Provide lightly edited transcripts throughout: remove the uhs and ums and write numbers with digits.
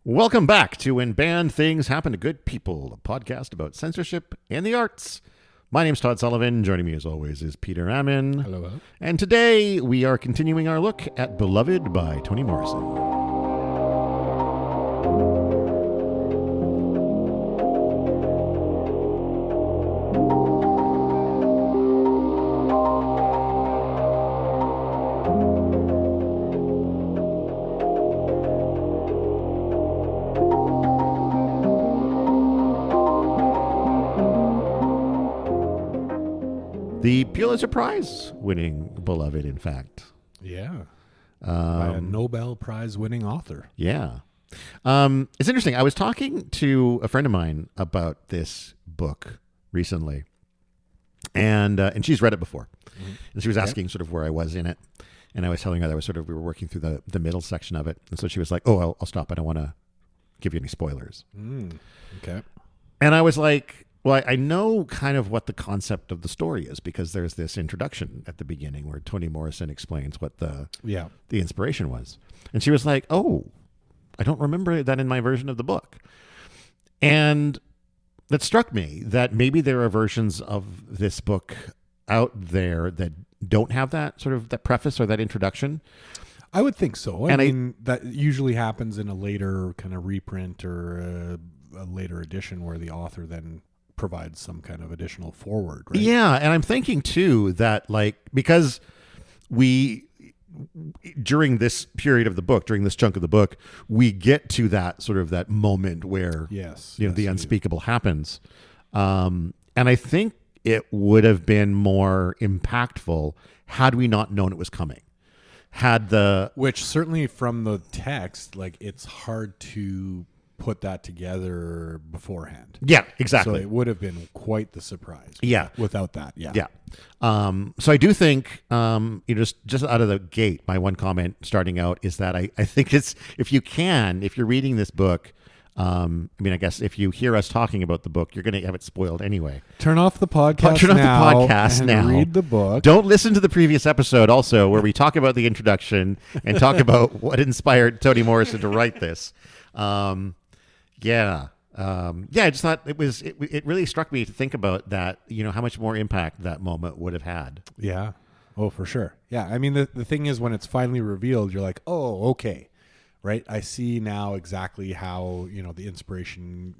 Welcome back to When Bad Things Happen to Good People, a podcast about censorship and the arts. My name's Todd Sullivan. Joining me as always is Peter Ammon. Hello. And today we are continuing our look at Beloved by Toni Morrison. The Pulitzer Prize winning Beloved, in fact. Yeah. By a Nobel Prize winning author. Yeah. It's interesting. I was talking to a friend of mine about this book recently, and she's read it before. Mm-hmm. And she was asking sort of where I was in it. And I was telling her that we were working through the middle section of it. And so she was like, oh, I'll stop. I don't want to give you any spoilers. Okay. And I was like, well, I know kind of what the concept of the story is because there's this introduction at the beginning where Toni Morrison explains what the inspiration was. And she was like, oh, I don't remember that in my version of the book. And that struck me that maybe there are versions of this book out there that don't have that sort of that preface or that introduction. I would think so. I mean, that usually happens in a later kind of reprint or a later edition where the author then provides some kind of additional forward, right? Yeah, and I'm thinking too that because we during this period of the book, during this chunk of the book, we get to that sort of that moment where the unspeakable happens. And I think it would have been more impactful had we not known it was coming. Which certainly from the text, it's hard to put that together beforehand. Yeah, exactly. So it would have been quite the surprise. Without that. Yeah. So I do think, just out of the gate, my one comment starting out is that I think it's, if you're reading this book, I guess if you hear us talking about the book, you're going to have it spoiled anyway. Turn off the podcast now. Read the book. Don't listen to the previous episode also where we talk about the introduction and talk about what inspired Toni Morrison to write this. I just thought it really struck me to think about that, how much more impact that moment would have had. Yeah. Oh, for sure. Yeah. I mean, the thing is when it's finally revealed, you're like, oh, okay. Right. I see now exactly how, the inspiration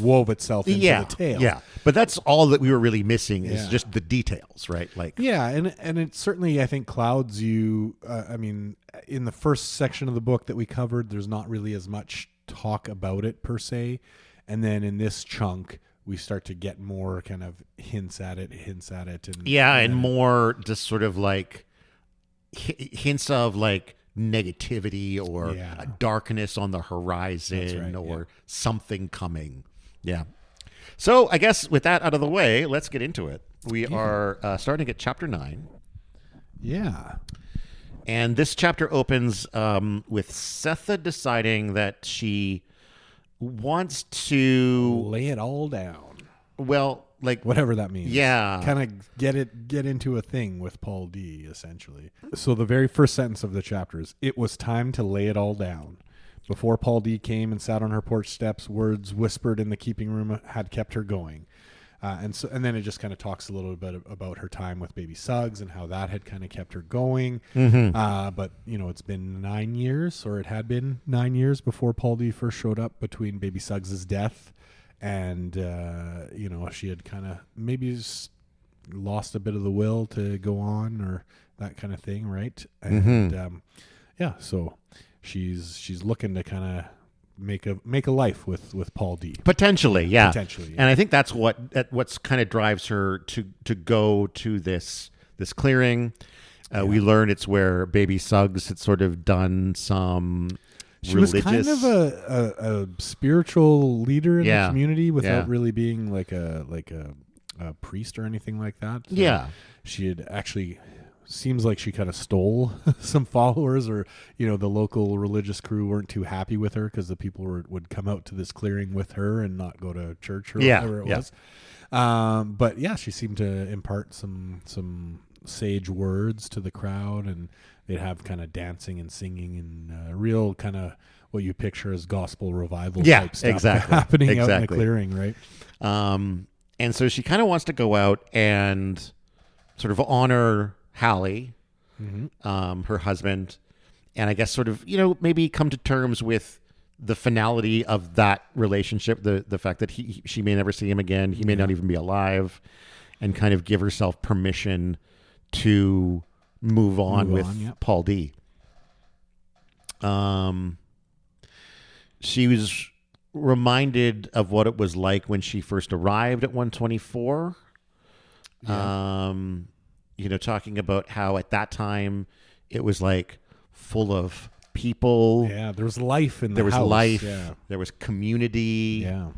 wove itself into the tale. Yeah. But that's all that we were really missing is just the details, right? And it certainly, I think, clouds you. In the first section of the book that we covered, there's not really as much talk about it per se. And then in this chunk, we start to get more kind of hints at it. And more just sort of hints of negativity or a darkness on the horizon or something coming. Yeah. So I guess with that out of the way, let's get into it. We are starting at chapter 9. Yeah. And this chapter opens with Setha deciding that she wants to lay it all down. Well, whatever that means. Yeah. Kind of get into a thing with Paul D, essentially. So the very first sentence of the chapter is, "It was time to lay it all down. Before Paul D came and sat on her porch steps, words whispered in the keeping room had kept her going." And then it just kind of talks a little bit about her time with baby Suggs and how that had kind of kept her going. Mm-hmm. But it's been 9 years, or it had been 9 years before Paul D first showed up between baby Suggs' death. And, she had kind of maybe lost a bit of the will to go on or that kind of thing. Right. And, so she's looking to kind of make a life with Paul D. Potentially. Yeah. Potentially. Yeah. And I think that's what's kind of drives her to go to this clearing. We learn it's where baby Suggs had sort of done some religious. Was kind of a spiritual leader in the community without really being like a priest or anything like that. So she had actually seems like she kind of stole some followers, or the local religious crew weren't too happy with her because the people would come out to this clearing with her and not go to church or whatever it was. But she seemed to impart some sage words to the crowd, and they'd have kind of dancing and singing and real kind of what you picture as gospel revival type stuff happening out in the clearing, right? And so she kind of wants to go out and sort of honor Hallie, her husband, and I guess sort of, maybe come to terms with the finality of that relationship, the fact that she may never see him again, he may not even be alive, and kind of give herself permission to move on with Paul D. She was reminded of what it was like when she first arrived at 124. Talking about how at that time it was like full of people. Yeah, there was life in the house. There was life. Yeah. There was community. Yeah.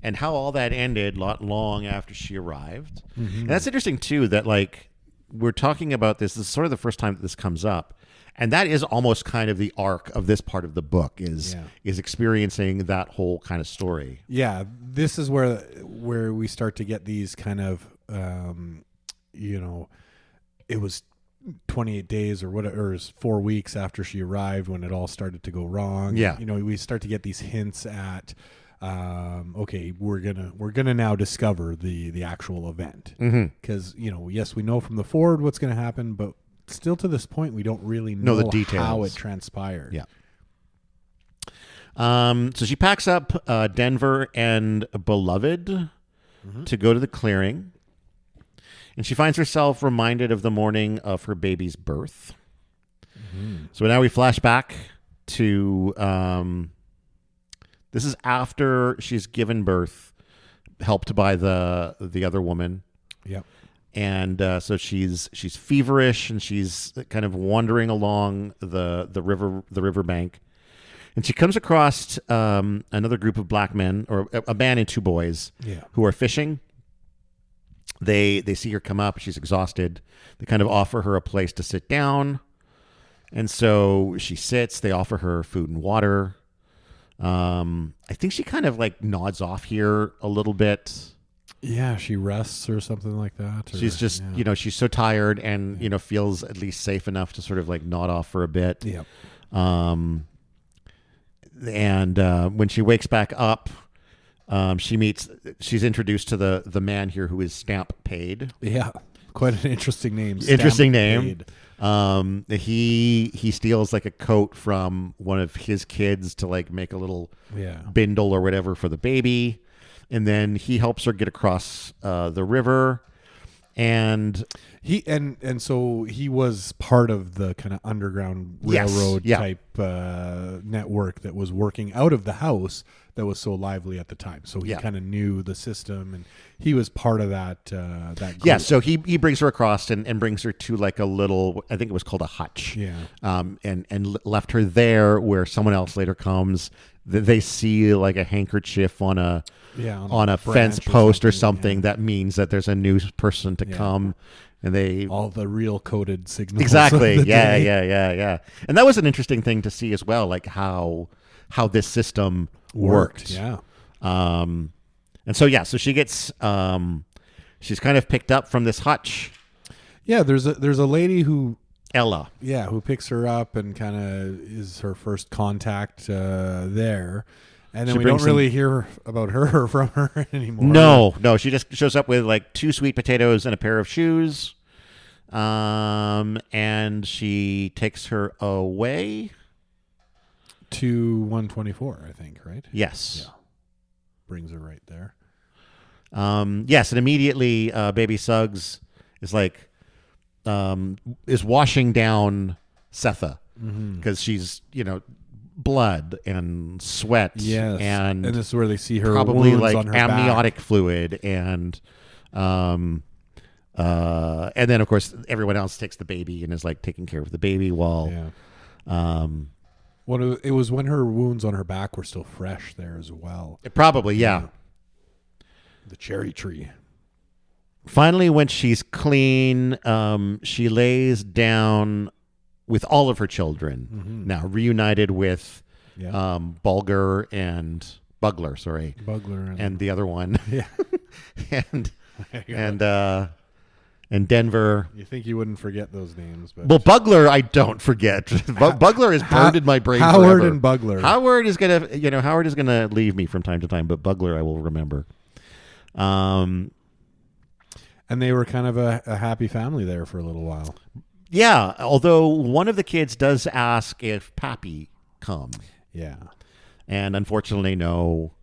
And how all that ended not long after she arrived. And that's interesting too, that like we're talking about this is sort of the first time that this comes up. And that is almost kind of the arc of this part of the book is experiencing that whole kind of story. Yeah, this is where we start to get these kind of, it was 28 days or whatever, or it was 4 weeks after she arrived when it all started to go wrong. Yeah, we start to get these hints at, okay, we're gonna now discover the actual event because yes, we know from the forward what's going to happen, but still to this point we don't really know the details, how it transpired. Yeah. So she packs up Denver and Beloved to go to the clearing, and she finds herself reminded of the morning of her baby's birth. So now we flash back to this is after she's given birth, helped by the other woman. Yep. And so she's feverish and she's kind of wandering along the river bank, and she comes across another group of black men, or a man and two boys, who are fishing. They see her come up. She's exhausted. They kind of offer her a place to sit down, and so she sits. They offer her food and water. I think she kind of like nods off here a little bit. Yeah, she rests or something like that. She's just, she's so tired and, feels at least safe enough to sort of like nod off for a bit. Yeah. And when she wakes back up, she's introduced to the man here who is Stamp Paid. Yeah. Quite an interesting name. Interesting name. He steals like a coat from one of his kids to like make a little bindle or whatever for the baby. And then he helps her get across the river, and so he was part of the kind of underground railroad type network that was working out of the house that was so lively at the time. So he kind of knew the system, and he was part of that group. Yeah. So he brings her across and brings her to like a little, I think it was called a hutch. Yeah. And left her there where someone else later comes. They see like a handkerchief on a fence post or something that means that there's a new person to come, and they all the real coded signals. Exactly. Yeah. And that was an interesting thing to see as well, like how this system worked. Yeah. And so she gets she's kind of picked up from this hutch. Yeah, there's a lady who Ella. Yeah, who picks her up and kind of is her first contact there. And then we don't really hear about her from her anymore. No. She just shows up with like 2 sweet potatoes and a pair of shoes. And she takes her away to 124, I think, right? Yes. Yeah. Brings her right there. Yes, and immediately Baby Suggs is like is washing down Setha because she's, blood and sweat. Yes. And this is where they see her probably wounds like on her amniotic back. fluid and then of course everyone else takes the baby and is like taking care of the baby while it was when her wounds on her back were still fresh there as well. Probably, yeah. The cherry tree. Finally, when she's clean, she lays down with all of her children, now reunited with Bugler and the other one. Yeah. and and Denver. You think you wouldn't forget those names? But well, Bugler, I don't forget. Bugler is burned in my brain. Howard forever. and Bugler. Howard is gonna leave me from time to time, but Bugler I will remember. And they were kind of a happy family there for a little while. Yeah, although one of the kids does ask if Pappy come. Yeah. And unfortunately, no.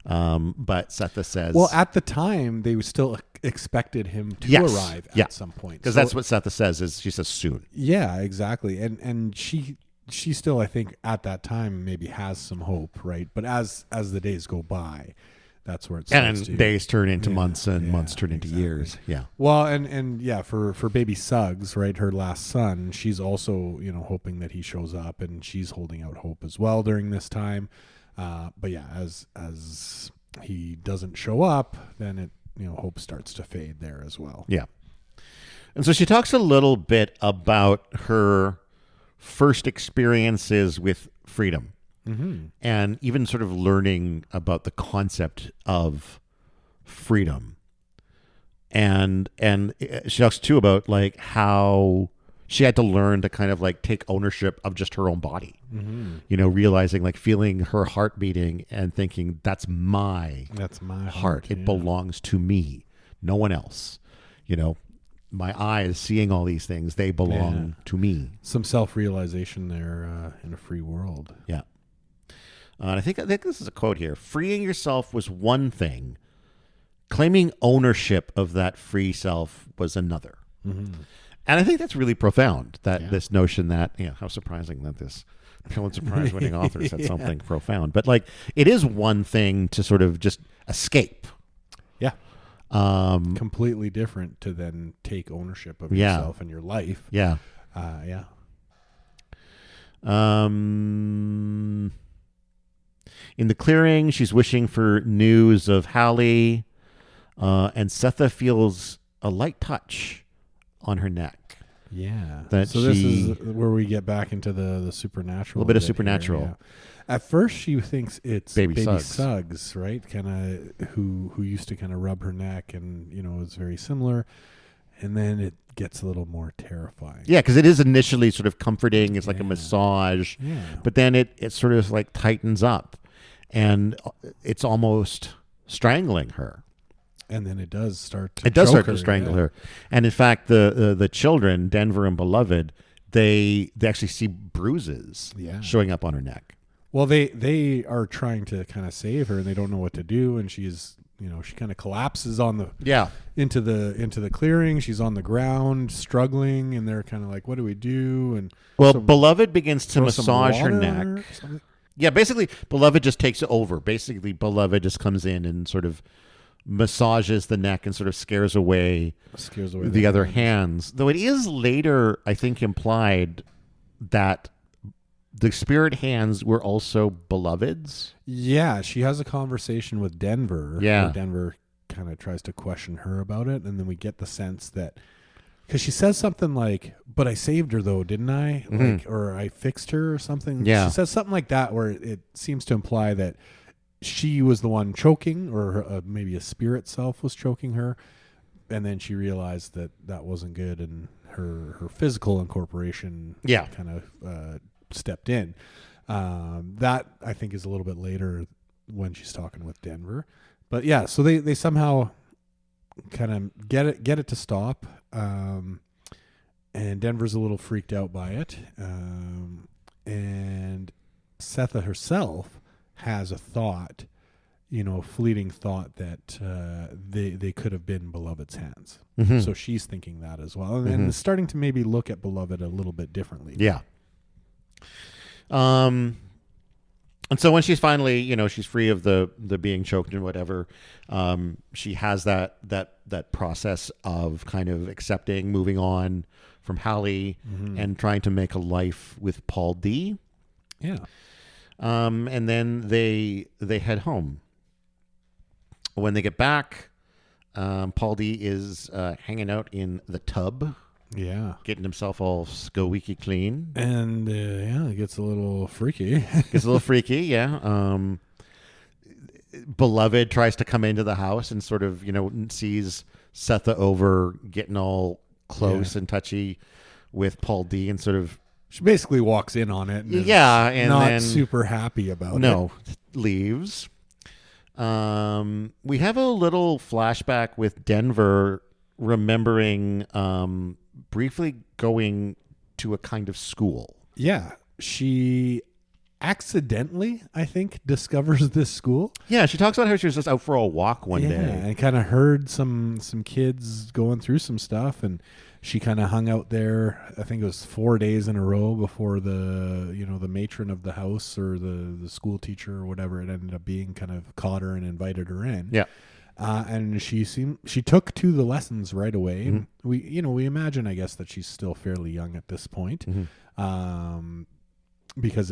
But Setha says... Well, at the time, they still expected him to arrive at some point. Because that's what Setha says, is she says soon. Yeah, exactly. And she still, I think, at that time, maybe has some hope, right? But as the days go by... That's where it starts. And days turn into months, and months turn into years. Yeah. Well, and for baby Suggs, right, her last son, she's also hoping that he shows up, and she's holding out hope as well during this time. But yeah, as he doesn't show up, then it hope starts to fade there as well. Yeah. And so she talks a little bit about her first experiences with freedom. Mm-hmm. And even sort of learning about the concept of freedom. And she talks too about like how she had to learn to kind of like take ownership of just her own body. Mm-hmm. Realizing like feeling her heart beating and thinking that's my heart. It belongs to me, no one else. My eyes seeing all these things, they belong to me. Some self-realization there in a free world. Yeah. And I think this is a quote here. Freeing yourself was one thing. Claiming ownership of that free self was another. Mm-hmm. And I think that's really profound, this notion that, how surprising that this Pulitzer Prize winning author said something profound. But like, it is one thing to sort of just escape. Yeah. Completely different to then take ownership of yourself and your life. Yeah. Yeah. In the clearing, she's wishing for news of Hallie, and Setha feels a light touch on her neck. Yeah. This is where we get back into the supernatural. A little bit of supernatural. Here, yeah. At first, she thinks it's baby Suggs. Suggs, right? Kind of who used to kind of rub her neck, and is very similar. And then it gets a little more terrifying. Yeah, because it is initially sort of comforting. It's like a massage, but then it sort of like tightens up. And it's almost strangling her. And then it does start to strangle her. And in fact, the children, Denver and Beloved, they actually see bruises showing up on her neck. Well, they are trying to kind of save her, and they don't know what to do. And she's, she kind of collapses on the into the clearing. She's on the ground, struggling, and they're kind of like, "What do we do?" And Beloved begins to massage her neck. Yeah, basically, Beloved just takes it over. Basically, Beloved just comes in and sort of massages the neck and sort of scares away the other hands. Though it is later, I think, implied that the spirit hands were also Beloved's. Yeah, she has a conversation with Denver. Yeah. Where Denver kind of tries to question her about it, and then we get the sense that... Because she says something like, "But I saved her, though, didn't I?" Mm-hmm. Like, or I fixed her or something. Yeah. She says something like that where it seems to imply that she was the one choking, or maybe a spirit self was choking her. And then she realized that wasn't good, and her physical incorporation kind of stepped in. That, I think, is a little bit later when she's talking with Denver. But yeah, so they somehow kind of get it to stop. And Denver's a little freaked out by it. And Setha herself has a thought, fleeting thought that they could have been Beloved's hands. Mm-hmm. So she's thinking that as well. And starting to maybe look at Beloved a little bit differently. Yeah. And so when she's finally, she's free of the being choked and whatever, she has that process of kind of accepting, moving on from Hallie, and trying to make a life with Paul D. Yeah. And then they head home. When they get back, Paul D is hanging out in the tub. Yeah. Getting himself all squeaky clean. And, it gets a little freaky. Beloved tries to come into the house and sort of, sees Setha over getting all close and touchy with Paul D and sort of. She basically walks in on it. And and not then super happy about it. No, leaves. We have a little flashback with Denver remembering briefly going to a kind of school. Yeah, she accidentally, I think, discovers this school. Yeah, she talks about how she was just out for a walk one day. And kind of heard some kids going through some stuff, and she kind of hung out there, I think it was 4 days in a row before the matron of the house or the school teacher or whatever it ended up being kind of caught her and invited her in. Yeah. And she took to the lessons right away. Mm-hmm. We imagine, I guess, that she's still fairly young at this point. Mm-hmm. Because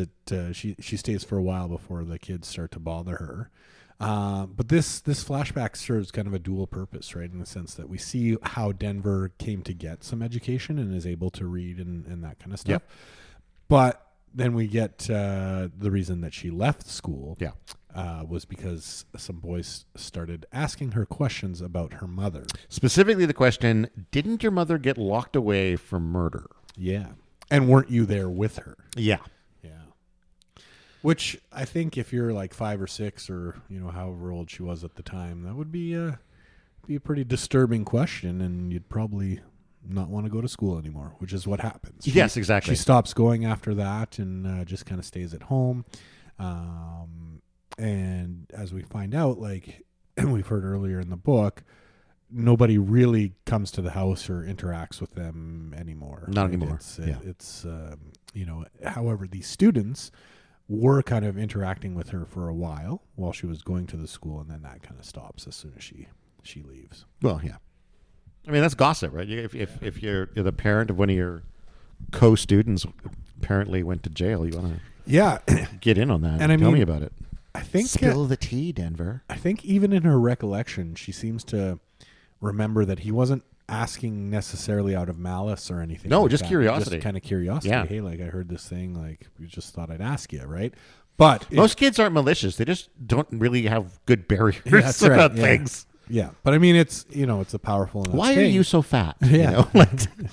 she stays for a while before the kids start to bother her. But this flashback serves kind of a dual purpose, right? In the sense that we see how Denver came to get some education and is able to read and that kind of stuff. Yep. But then we get the reason that she left school was because some boys started asking her questions about her mother. Specifically the question, didn't your mother get locked away for murder? Yeah. And weren't you there with her? Yeah. Which I think if you're like 5 or 6 or however old she was at the time, that would be a pretty disturbing question, and you'd probably not want to go to school anymore, which is what happens. Yes, exactly. She stops going after that and just kind of stays at home. And as we find out, like we've heard earlier in the book, nobody really comes to the house or interacts with them anymore. Not anymore. It's however, these students were kind of interacting with her for a while she was going to the school, and then that kind of stops as soon as she leaves. Well, yeah. I mean, that's gossip, right? If you're the parent of one of your co-students apparently went to jail, you want to get in on that and tell me about it. I think spill the tea, Denver. I think even in her recollection, she seems to remember that he wasn't asking necessarily out of malice or anything. No, like just that. curiosity. Just kind of curiosity. Yeah. Hey, like I heard this thing, like we just thought I'd ask you, right? But most kids aren't malicious. They just don't really have good barriers about things. Yeah, but I mean, it's a powerful enough Why thing. Are you so fat? Yeah,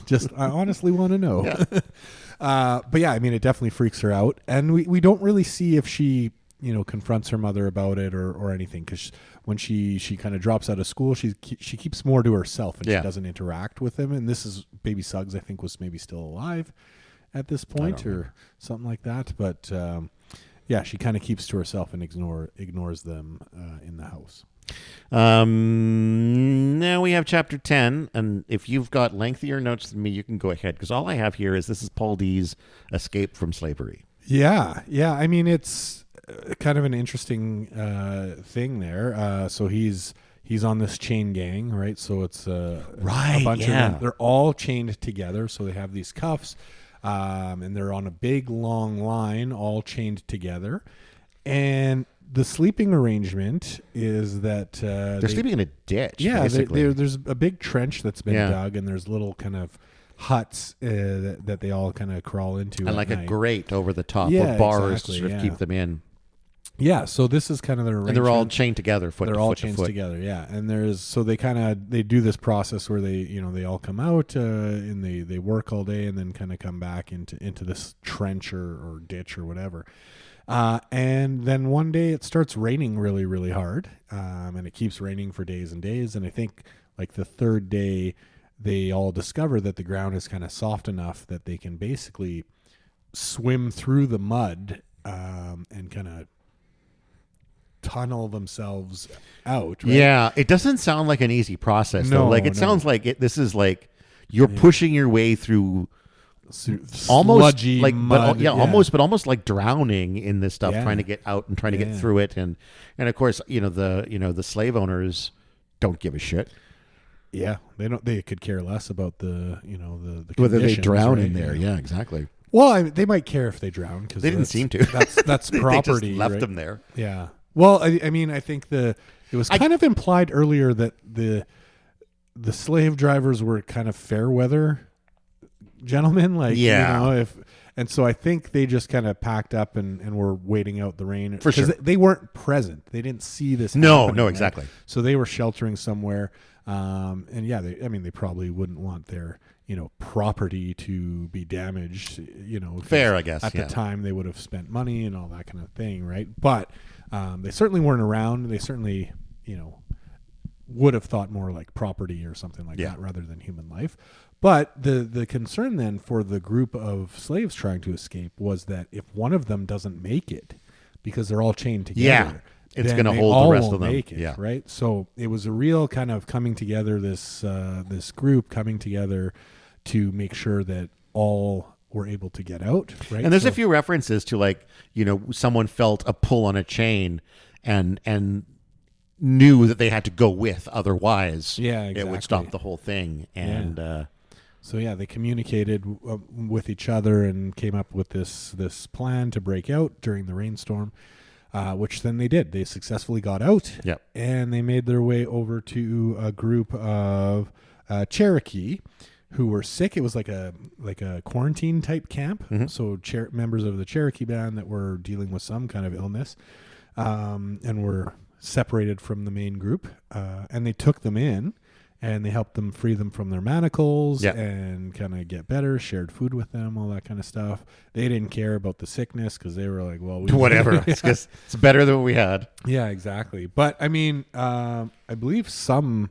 just I honestly want to know. Yeah. But yeah, I mean, it definitely freaks her out, and we don't really see if she confronts her mother about it or anything, because when she kind of drops out of school, she keeps more to herself and she doesn't interact with him. And this is baby Suggs, I think, was maybe still alive at this point or something like that. But she kind of keeps to herself and ignores them in the house. Now we have chapter 10, and if you've got lengthier notes than me, you can go ahead, because all I have here is this is Paul D's escape from slavery. Yeah. I mean, it's kind of an interesting thing there. So he's on this chain gang, right? So it's a bunch of them. They're all chained together, so they have these cuffs, and they're on a big long line, all chained together. And the sleeping arrangement is that they're sleeping in a ditch. Yeah, there's a big trench that's been dug, and there's little kind of huts that they all kind of crawl into, and like night. A grate over the top with bars to sort of keep them in. Yeah, so this is kind of their arrangement. And they're all chained together, foot to foot. They're all chained together, yeah. And they do this process where they all come out and they work all day and then kind of come back into this trench or ditch or whatever. And then one day it starts raining really, really hard, and it keeps raining for days and days. And I think like the third day, they all discover that the ground is kind of soft enough that they can basically swim through the mud and kind of tunnel themselves out. Right? Yeah, it doesn't sound like an easy process. No, though. Like it sounds like this is like you're pushing your way through almost like mud, almost like drowning in this stuff, trying to get out and trying to get through it, and of course the slave owners don't give a shit. Yeah, they don't. They could care less about the whether they drown in there. Yeah, exactly. Well, they might care if they drown because they didn't seem to. That's property. They just left them there. Yeah. Well, I mean, I think it was kind of implied earlier that the slave drivers were kind of fair weather gentlemen, like And so I think they just kind of packed up and were waiting out the rain. For sure. They weren't present. They didn't see this happening. No, exactly. Right? So they were sheltering somewhere. And yeah, they probably wouldn't want their, property to be damaged, Fair, I guess. At the time they would have spent money and all that kind of thing, right? But they certainly weren't around. They certainly, would have thought more like property or something like that rather than human life. But the concern then for the group of slaves trying to escape was that if one of them doesn't make it, because they're all chained together, it's going to hold the rest of them. Make it, right? So it was a real kind of coming together, this group coming together to make sure that all were able to get out, right? And there's a few references to someone felt a pull on a chain and knew that they had to go with, otherwise it would stop the whole thing. And so they communicated with each other and came up with this plan to break out during the rainstorm, which then they did. They successfully got out, and they made their way over to a group of Cherokee who were sick. It was like a quarantine type camp. Mm-hmm. So members of the Cherokee band that were dealing with some kind of illness, and were separated from the main group, and they took them in and they helped them free them from their manacles and kind of get better, shared food with them, all that kind of stuff. They didn't care about the sickness because they were like, well, whatever. It's better than what we had. Yeah, exactly. But I mean, I believe some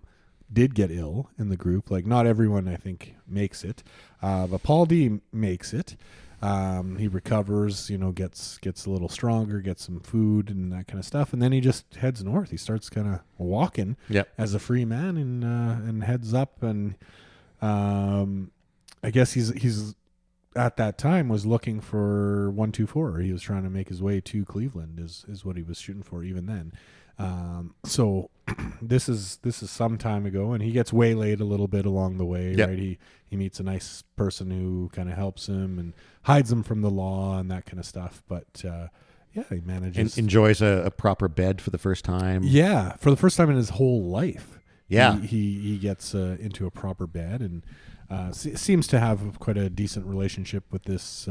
did get ill in the group. Like not everyone, I think, makes it. But Paul D makes it. He recovers, gets a little stronger, gets some food and that kind of stuff, and then he just heads north. He starts kind of walking as a free man and heads up. And I guess he's at that time was looking for 124. He was trying to make his way to Cleveland. Is what he was shooting for even then. So this is some time ago, and he gets waylaid a little bit along the way, right? He meets a nice person who kind of helps him and hides him from the law and that kind of stuff. But he manages and enjoys a proper bed for the first time. Yeah, for the first time in his whole life. Yeah, he gets into a proper bed and seems to have quite a decent relationship with this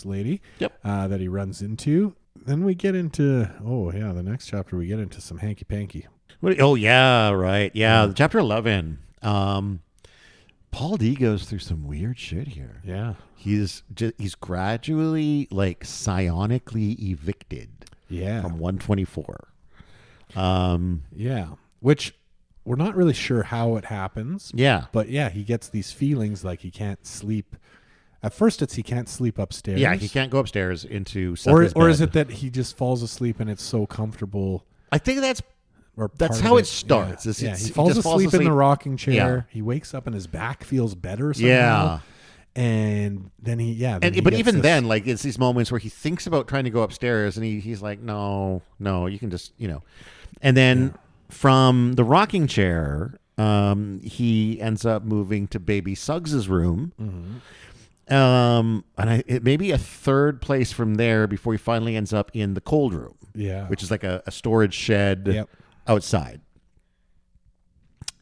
lady. That he runs into. Then we get into the next chapter. We get into some hanky panky. Oh yeah, right. Yeah, chapter 11. Paul D goes through some weird shit here. Yeah, he's gradually psionically evicted. Yeah, from 124. Which we're not really sure how it happens. Yeah, but he gets these feelings like he can't sleep. At first, he can't sleep upstairs. Yeah, he can't go upstairs into Seth's bed. Or is it that he just falls asleep and it's so comfortable? I think that's how it starts. Yeah. He falls asleep in the rocking chair. Yeah. He wakes up and his back feels better somehow. Yeah. And then but even then, it's these moments where he thinks about trying to go upstairs and he's like, no, you can just, And then from the rocking chair, he ends up moving to baby Suggs's room. Mm-hmm. And it may be a third place from there before he finally ends up in the cold room. Yeah. Which is like a storage shed outside.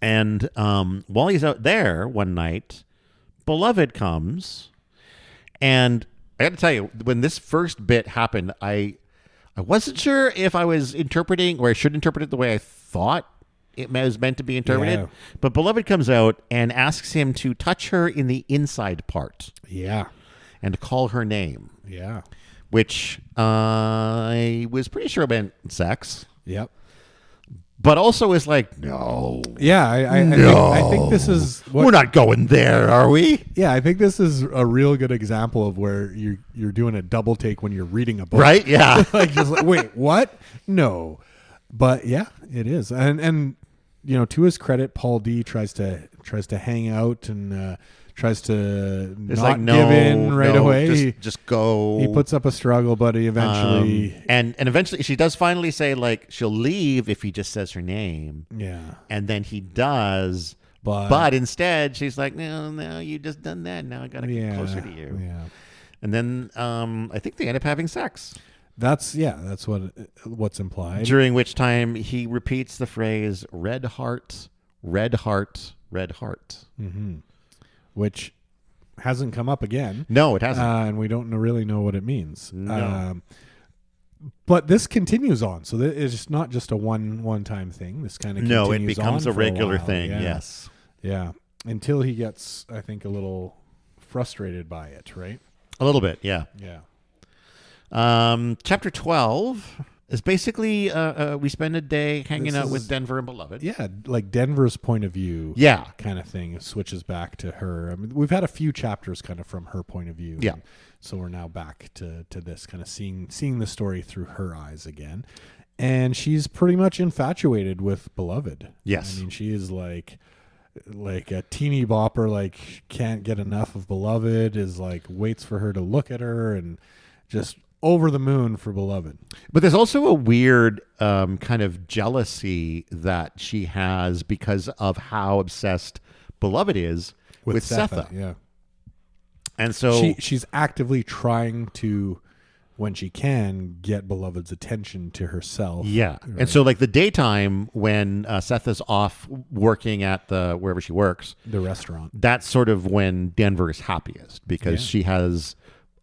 And while he's out there one night, Beloved comes. And I got to tell you, when this first bit happened, I wasn't sure if I was interpreting or I should interpret it the way I thought it was meant to be interpreted. Yeah. But Beloved comes out and asks him to touch her in the inside part. Yeah. And to call her name. Yeah. Which I was pretty sure meant sex. Yep. But also is like, no. Yeah, I think this is... We're not going there, are we? Yeah, I think this is a real good example of where you're doing a double take when you're reading a book. Right? Yeah. Wait, what? No. But yeah, it is. And to his credit, Paul D tries to hang out and tries to not give in right away. Just go. He puts up a struggle, but he eventually and eventually she does finally say she'll leave if he just says her name. Yeah. And then he does, but instead she's like, no, you just done that. Now I gotta get closer to you. Yeah. And then I think they end up having sex. That's what's implied. During which time he repeats the phrase "red heart, red heart, red heart," mm-hmm. Which hasn't come up again. No, it hasn't. And we don't really know what it means. No. But this continues on. So it's not just a one-time thing. This kind of continues on. No, it becomes a regular thing, yeah. yes. Yeah. Until he gets, I think, a little frustrated by it, right? A little bit, yeah. Yeah. Chapter 12 is basically we spend a day hanging out with Denver and Beloved. Yeah, like Denver's point of view, kind of thing. It switches back to her. I mean, we've had a few chapters kind of from her point of view. Yeah. So we're now back to this kind of seeing the story through her eyes again. And she's pretty much infatuated with Beloved. Yes. I mean, she is like a teeny bopper, like can't get enough of Beloved, is like waits for her to look at her and just over the moon for Beloved. But there's also a weird kind of jealousy that she has because of how obsessed Beloved is with Setha. Yeah. And so she's actively trying to, when she can, get Beloved's attention to herself. Yeah. Right? And so like the daytime when Setha's off working at wherever she works, the restaurant, that's sort of when Denver is happiest because she has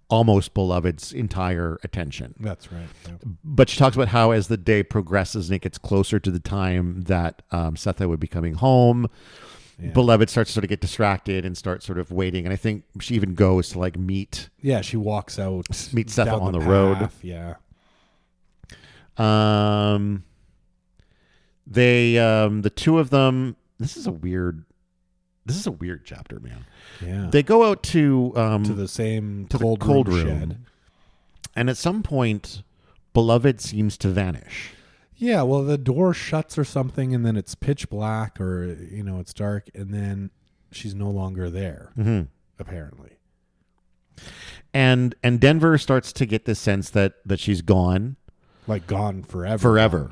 almost Beloved's entire attention. That's right. Yeah. But she talks about how as the day progresses and it gets closer to the time that Setha would be coming home, Beloved starts to sort of get distracted and starts sort of waiting. And I think she even goes to like meet. Yeah, she walks out. Meet Setha on the path. road. Yeah. The two of them, this is a weird chapter, man. Yeah. They go out to the same cold room shed. And at some point, Beloved seems to vanish. Yeah, well, the door shuts or something, and then it's pitch black, or it's dark, and then she's no longer there. Apparently. And Denver starts to get this sense that she's gone, like gone forever. Forever.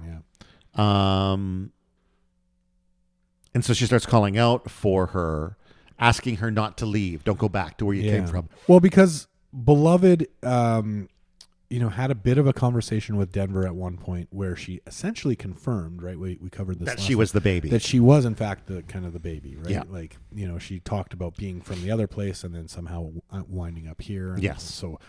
Yeah. And so she starts calling out for her, asking her not to leave. Don't go back to where you came from. Well, because Beloved, had a bit of a conversation with Denver at one point where she essentially confirmed, right? We covered this. That she was the baby. That she was, in fact, the baby, right? Yeah. Like, she talked about being from the other place and then somehow winding up here. And yes. So,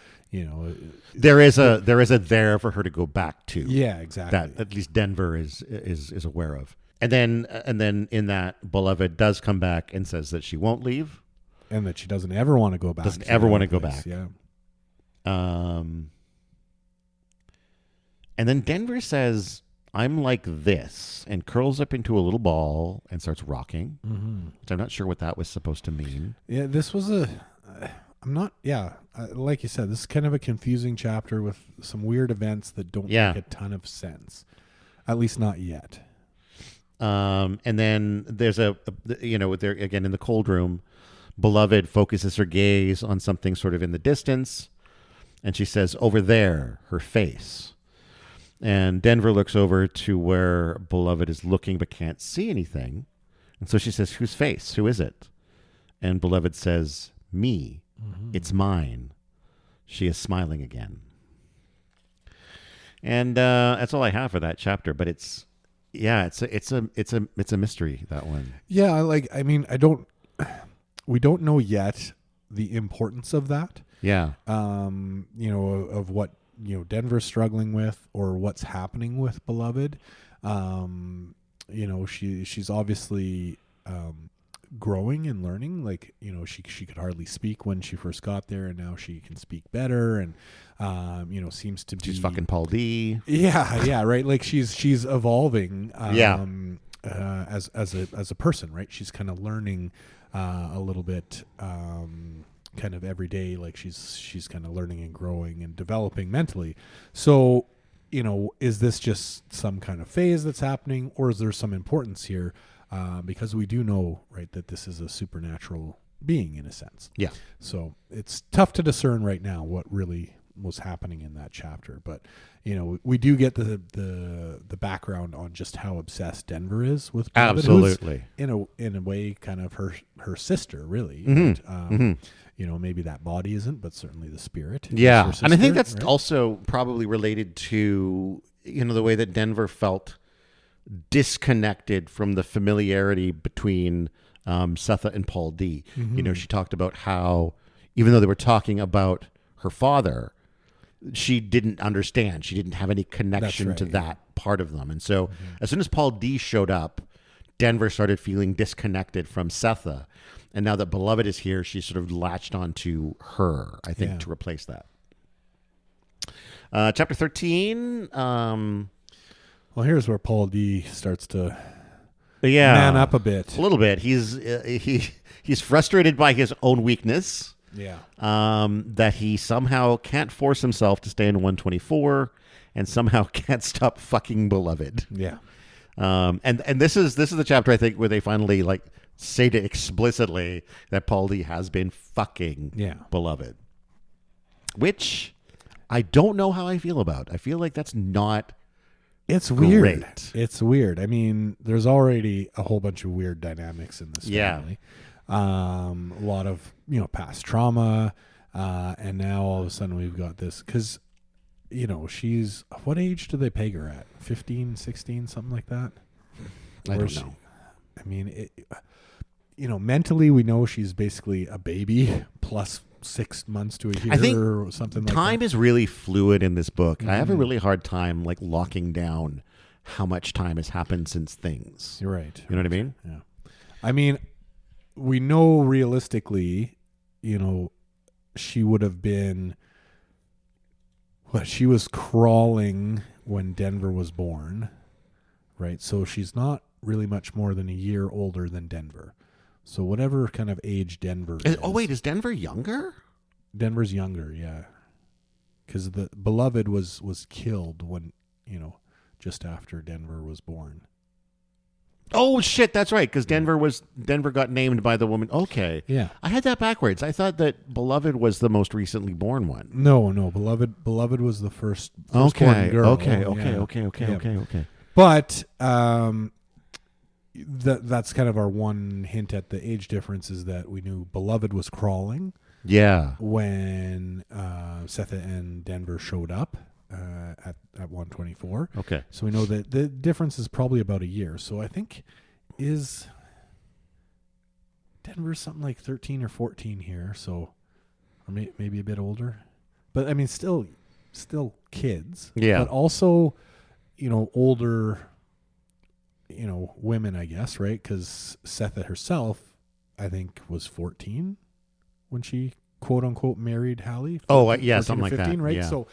there is a there for her to go back to. Yeah, exactly. That at least Denver is aware of. And then in that, Beloved does come back and says that she won't leave. And that she doesn't ever want to go back. Doesn't ever want to go back. Yeah. And then Denver says, "I'm like this," and curls up into a little ball and starts rocking. Which I'm not sure what that was supposed to mean. Yeah, this was like you said, this is kind of a confusing chapter with some weird events that don't make a ton of sense. At least not yet. And then there's there again in the cold room, Beloved focuses her gaze on something sort of in the distance, and she says, "Over there," her face. And Denver looks over to where Beloved is looking but can't see anything. And so she says, "Whose face? Who is it?" And Beloved says, "Me. It's mine." She is smiling again. And that's all I have for that chapter, but it's a mystery, that one. Yeah, we don't know yet the importance of that. Yeah. Of what Denver's struggling with or what's happening with Beloved. She's obviously growing and learning. Like, she could hardly speak when she first got there, and now she can speak better, and seems to be. She's fucking Paul D. Yeah, right. Like she's evolving. As a person, right? She's kind of learning a little bit. Kind of every day, like she's kind of learning and growing and developing mentally. So, is this just some kind of phase that's happening, or is there some importance here? Because we do know, right, that this is a supernatural being in a sense. Yeah. So it's tough to discern right now what really was happening in that chapter, but we do get the background on just how obsessed Denver is with Beloved, absolutely, in a way kind of her sister, really. Maybe that body isn't, but certainly the spirit. Yeah, sister, and I think that's right? also probably related to the way that Denver felt disconnected from the familiarity between Setha and Paul D. She talked about how even though they were talking about her father, she didn't understand. She didn't have any connection to that part of them. And so as soon as Paul D showed up, Denver started feeling disconnected from Setha. And now that Beloved is here, she sort of latched onto her, I think, to replace that. Chapter 13. Well, here's where Paul D starts to man up a bit. A little bit. He's frustrated by his own weakness. Yeah. That he somehow can't force himself to stay in 124 and somehow can't stop fucking Beloved. Yeah. And this is the chapter, I think, where they finally say it explicitly that Paul D has been fucking Beloved. Which I don't know how I feel about. I feel like that's not It's weird. It's weird. I mean, there's already a whole bunch of weird dynamics in this family. A lot of, past trauma. And now all of a sudden we've got this because, she's, what age do they peg her at? 15, 16, something like that? I don't know. I mean, mentally we know she's basically a baby plus 6 months to a year, I think or something like that. Time is really fluid in this book. I have a really hard time locking down how much time has happened since things. You're right. You know what I mean? Yeah. I mean, we know realistically, she would have been she was crawling when Denver was born, right? So she's not really much more than a year older than Denver. So whatever kind of age Denver is. Oh, wait, is Denver younger? Denver's younger, yeah. Because the Beloved was killed when, just after Denver was born. Oh, shit, that's right, because Denver got named by the woman. Okay. Yeah. I had that backwards. I thought that Beloved was the most recently born one. No, Beloved was the first born girl. Okay. But that's kind of our one hint at the age difference is that we knew Beloved was crawling. Yeah. When Setha and Denver showed up at 124. Okay. So we know that the difference is probably about a year. So I think is Denver something like 13 or 14 here. So or maybe a bit older. But I mean still kids. Yeah. But also, older women, I guess, right? Because Setha herself, I think, was 14 when she quote unquote married Hallie. Oh, yeah, something like 15, that, right? Yeah. So,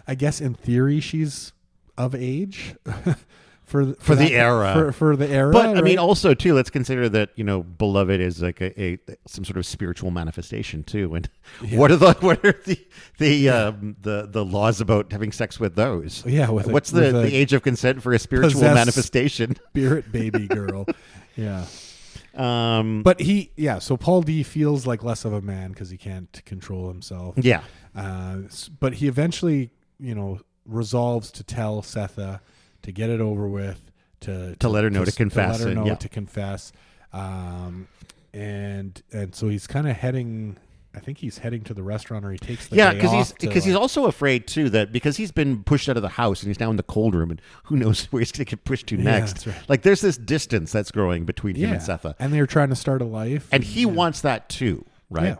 I guess in theory she's of age for the era. For the era, but right? I mean, also too, let's consider that Beloved is like a some sort of spiritual manifestation too. And what are the laws about having sex with those? Yeah, what's the age of consent for a spiritual manifestation? Spirit baby girl. Yeah. But so Paul D feels like less of a man because he can't control himself. Yeah. But he eventually, resolves to tell Setha to get it over with, to let her know to confess. To let her know to confess. And so he's kind of heading. I think he's heading to the restaurant, or he takes the day off. Because he's also afraid too that because he's been pushed out of the house and he's now in the cold room, and who knows where he's going to get pushed to next. That's right. Like there's this distance that's growing between him and Setha, and they're trying to start a life, and he wants that too, right? Yeah.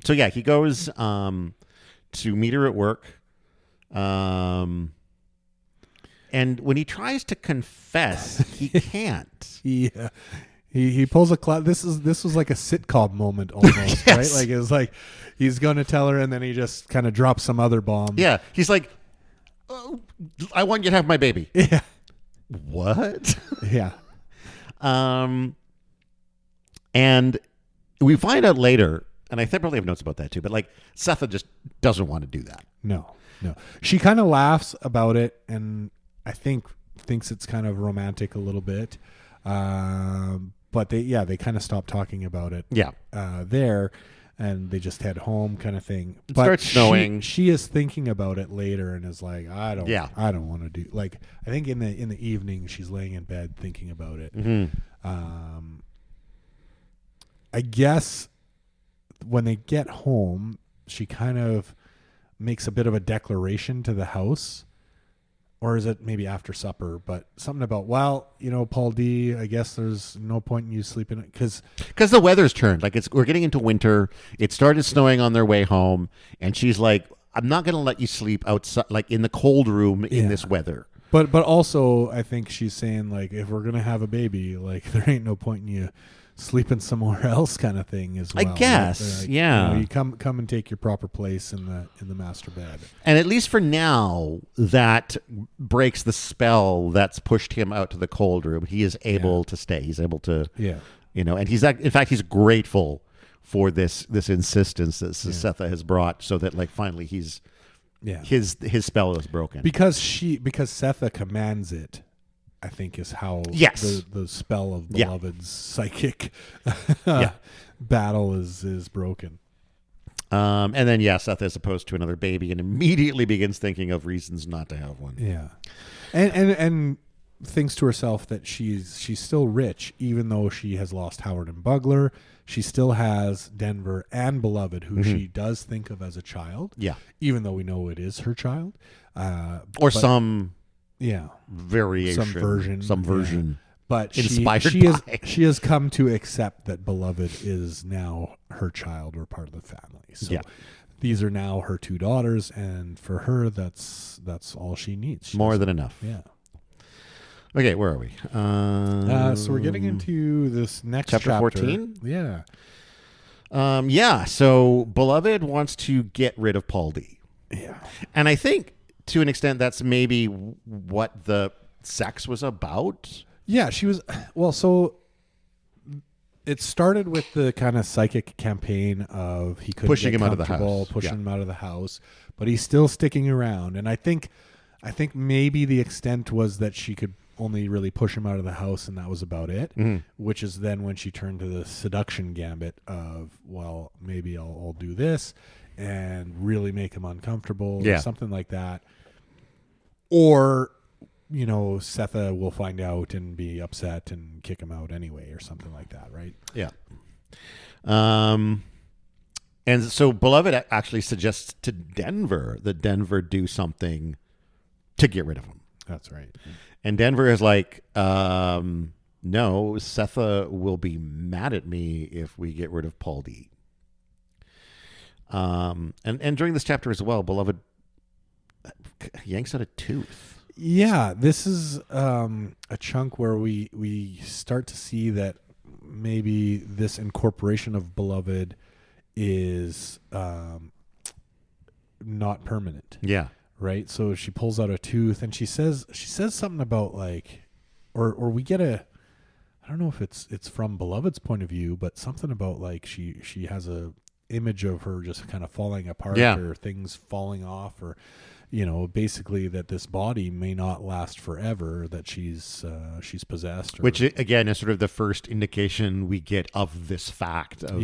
So he goes to meet her at work, and when he tries to confess, he can't. Yeah. He pulls a this was like a sitcom moment almost, right? Like it was like he's going to tell her and then he just kind of drops some other bomb. Yeah, he's like, oh, "I want you to have my baby." Yeah. What? Yeah. And we find out later, and I probably have notes about that too, but Setha just doesn't want to do that. No. She kind of laughs about it and I think thinks it's kind of romantic a little bit. But they kind of stop talking about it. Yeah. There, and they just head home, kind of thing. It starts snowing. She is thinking about it later, and is like, I don't want to do. Like, I think in the evening, she's laying in bed thinking about it. Mm-hmm. I guess when they get home, she kind of makes a bit of a declaration to the house. or is it maybe after supper? But something about, well, Paul D, I guess there's no point in you sleeping because the weather's turned. Like we're getting into winter. It started snowing on their way home, and she's like, "I'm not going to let you sleep outside, like in the cold room in this weather." But also, I think she's saying like, if we're gonna have a baby, like there ain't no point in you sleeping somewhere else, kind of thing as well. I guess, like, yeah. You come and take your proper place in the master bed. And at least for now, that breaks the spell that's pushed him out to the cold room. He is able to stay. He's able to, and he's in fact he's grateful for this insistence that Setha has brought, so that like finally he's. Yeah, his spell is broken because Setha commands it. I think is how the spell of Beloved's psychic battle is broken. And then Setha is opposed to another baby and immediately begins thinking of reasons not to have one. Yeah, and thinks to herself that she's still rich even though she has lost Howard and Bugler. She still has Denver and Beloved, who she does think of as a child. Yeah, even though we know it is her child, some variation, some version. But she has come to accept that Beloved is now her child or part of the family. So these are now her two daughters, and for her, that's all she needs. More than enough. Yeah. Okay, where are we? So we're getting into this next chapter 14. Yeah. So Beloved wants to get rid of Paul D. Yeah, and I think to an extent that's maybe what the sex was about. Yeah, she was. Well, so it started with the kind of psychic campaign of he couldn't pushing get him out of the house, pushing him out of the house, but he's still sticking around. And I think maybe the extent was that she could only really push him out of the house, and that was about it. Which is then when she turned to the seduction gambit of, well, maybe I'll do this and really make him uncomfortable, or something like that. Or, Setha will find out and be upset and kick him out anyway, or something like that, right? Yeah. And so Beloved actually suggests to Denver that Denver do something to get rid of him. That's right. And Denver is like, no, Setha will be mad at me if we get rid of Paul D. And during this chapter as well, Beloved yanks out a tooth. Yeah, this is a chunk where we start to see that maybe this incorporation of Beloved is not permanent. Yeah. Right? So she pulls out a tooth and she says something about like, or we get I don't know if it's from Beloved's point of view, but something about like she has a image of her just kind of falling apart or things falling off, or basically that this body may not last forever, that she's possessed, which again is sort of the first indication we get of this fact of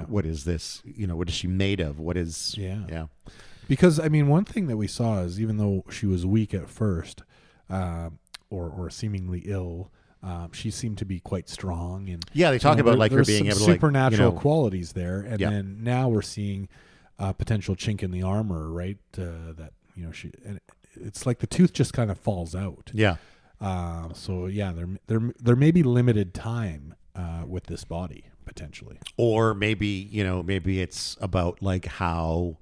what is this, what is she made of, what is because I mean, one thing that we saw is even though she was weak at first, or seemingly ill, she seemed to be quite strong, and they talk about like her being able to supernatural qualities there, and then now we're seeing a potential chink in the armor, right? That she, and it's like the tooth just kind of falls out. Yeah. So there may be limited time with this body potentially, or maybe maybe it's about like how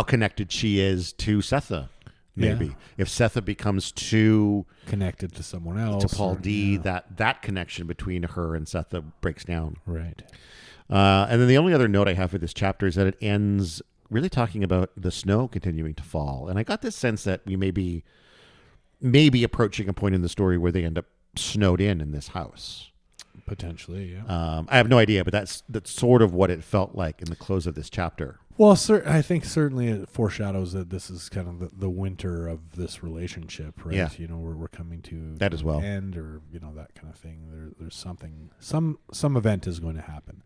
connected she is to Setha. Maybe if Setha becomes too connected to someone else, to Paul D, that connection between her and Setha breaks down. Right. And then the only other note I have for this chapter is that it ends really talking about the snow continuing to fall. And I got this sense that we may be approaching a point in the story where they end up snowed in this house. Potentially, yeah. I have no idea, but that's sort of what it felt like in the close of this chapter. Well, I think certainly it foreshadows that this is kind of the winter of this relationship, right? Yeah. We're coming to that as well, end, or that kind of thing. There's something, some event is going to happen,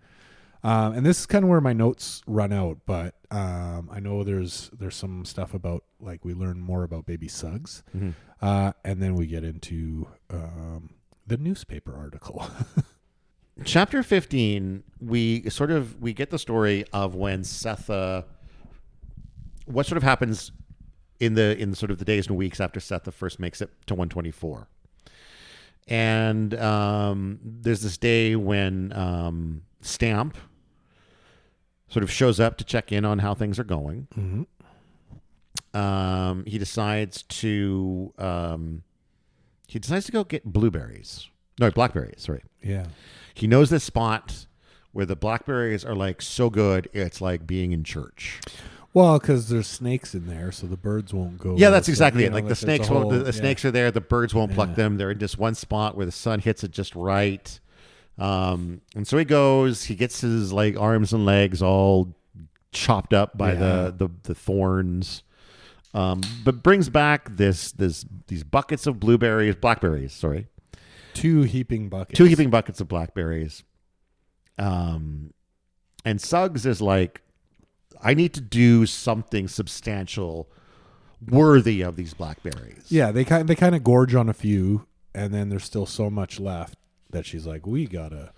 and this is kind of where my notes run out. But I know there's some stuff about, like, we learn more about baby Suggs, and then we get into the newspaper article. Chapter 15, we get the story of when Setha, what sort of happens in sort of the days and weeks after Seth the First makes it to 124. And there's this day when Stamp sort of shows up to check in on how things are going. Mm-hmm. He decides to go get blackberries. Sorry. Yeah. He knows this spot where the blackberries are like so good, it's like being in church. Well, because there's snakes in there, so the birds won't go. Yeah, that's exactly it. Like the the snakes won't. The snakes are there. The birds won't pluck them. They're in just one spot where the sun hits it just right. And so he goes. He gets his like arms and legs all chopped up by the thorns. But brings back these buckets of blackberries. Sorry, 2 heaping buckets. 2 heaping buckets of blackberries. And Suggs is like, I need to do something substantial, worthy of these blackberries. Yeah, they kind of gorge on a few, and then there's still so much left that she's like, we gotta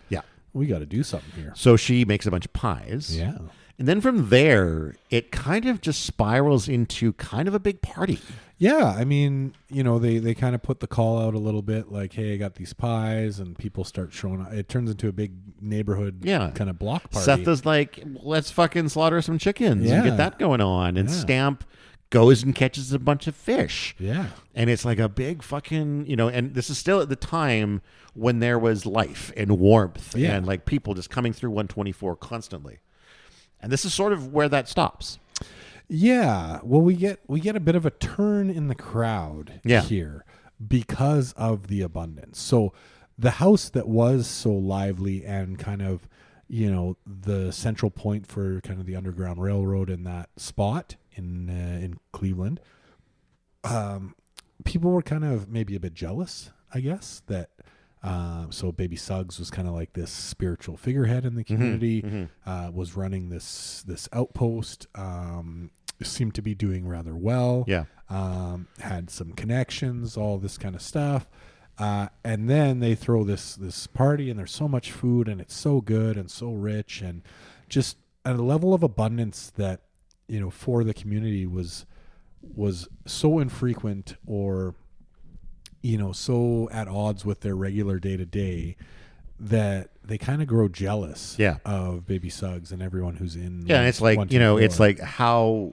do something here. So she makes a bunch of pies. Yeah. And then from there, it kind of just spirals into kind of a big party. Yeah, I mean, they kind of put the call out a little bit, like, hey, I got these pies, and people start showing up. It turns into a big neighborhood kind of block party. Seth is like, let's fucking slaughter some chickens and get that going on. And Stamp goes and catches a bunch of fish. Yeah. And it's like a big fucking, and this is still at the time when there was life and warmth and like people just coming through 124 constantly. And this is sort of where that stops. Yeah. Well, we get a bit of a turn in the crowd here because of the abundance. So the house that was so lively and kind of, the central point for kind of the Underground Railroad in that spot in Cleveland, people were kind of maybe a bit jealous, I guess, that so Baby Suggs was kind of like this spiritual figurehead in the community, was running this outpost, seemed to be doing rather well, had some connections, all this kind of stuff. And then they throw this party, and there's so much food, and it's so good and so rich, and just at a level of abundance that, for the community was so infrequent or, so at odds with their regular day to day that they kind of grow jealous of Baby Suggs and everyone who's in. Yeah. And it's like, it's like how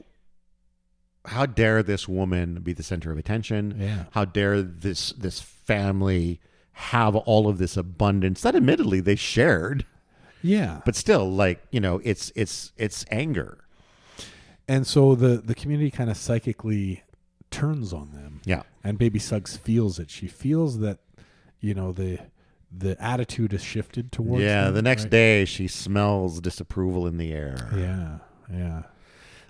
dare this woman be the center of attention? Yeah. How dare this family have all of this abundance that admittedly they shared. Yeah. But still, like, it's anger. And so the community kind of psychically turns on them. Yeah. And Baby Suggs feels it. She feels that, the attitude has shifted towards them. The next day she smells disapproval in the air. Yeah. Yeah.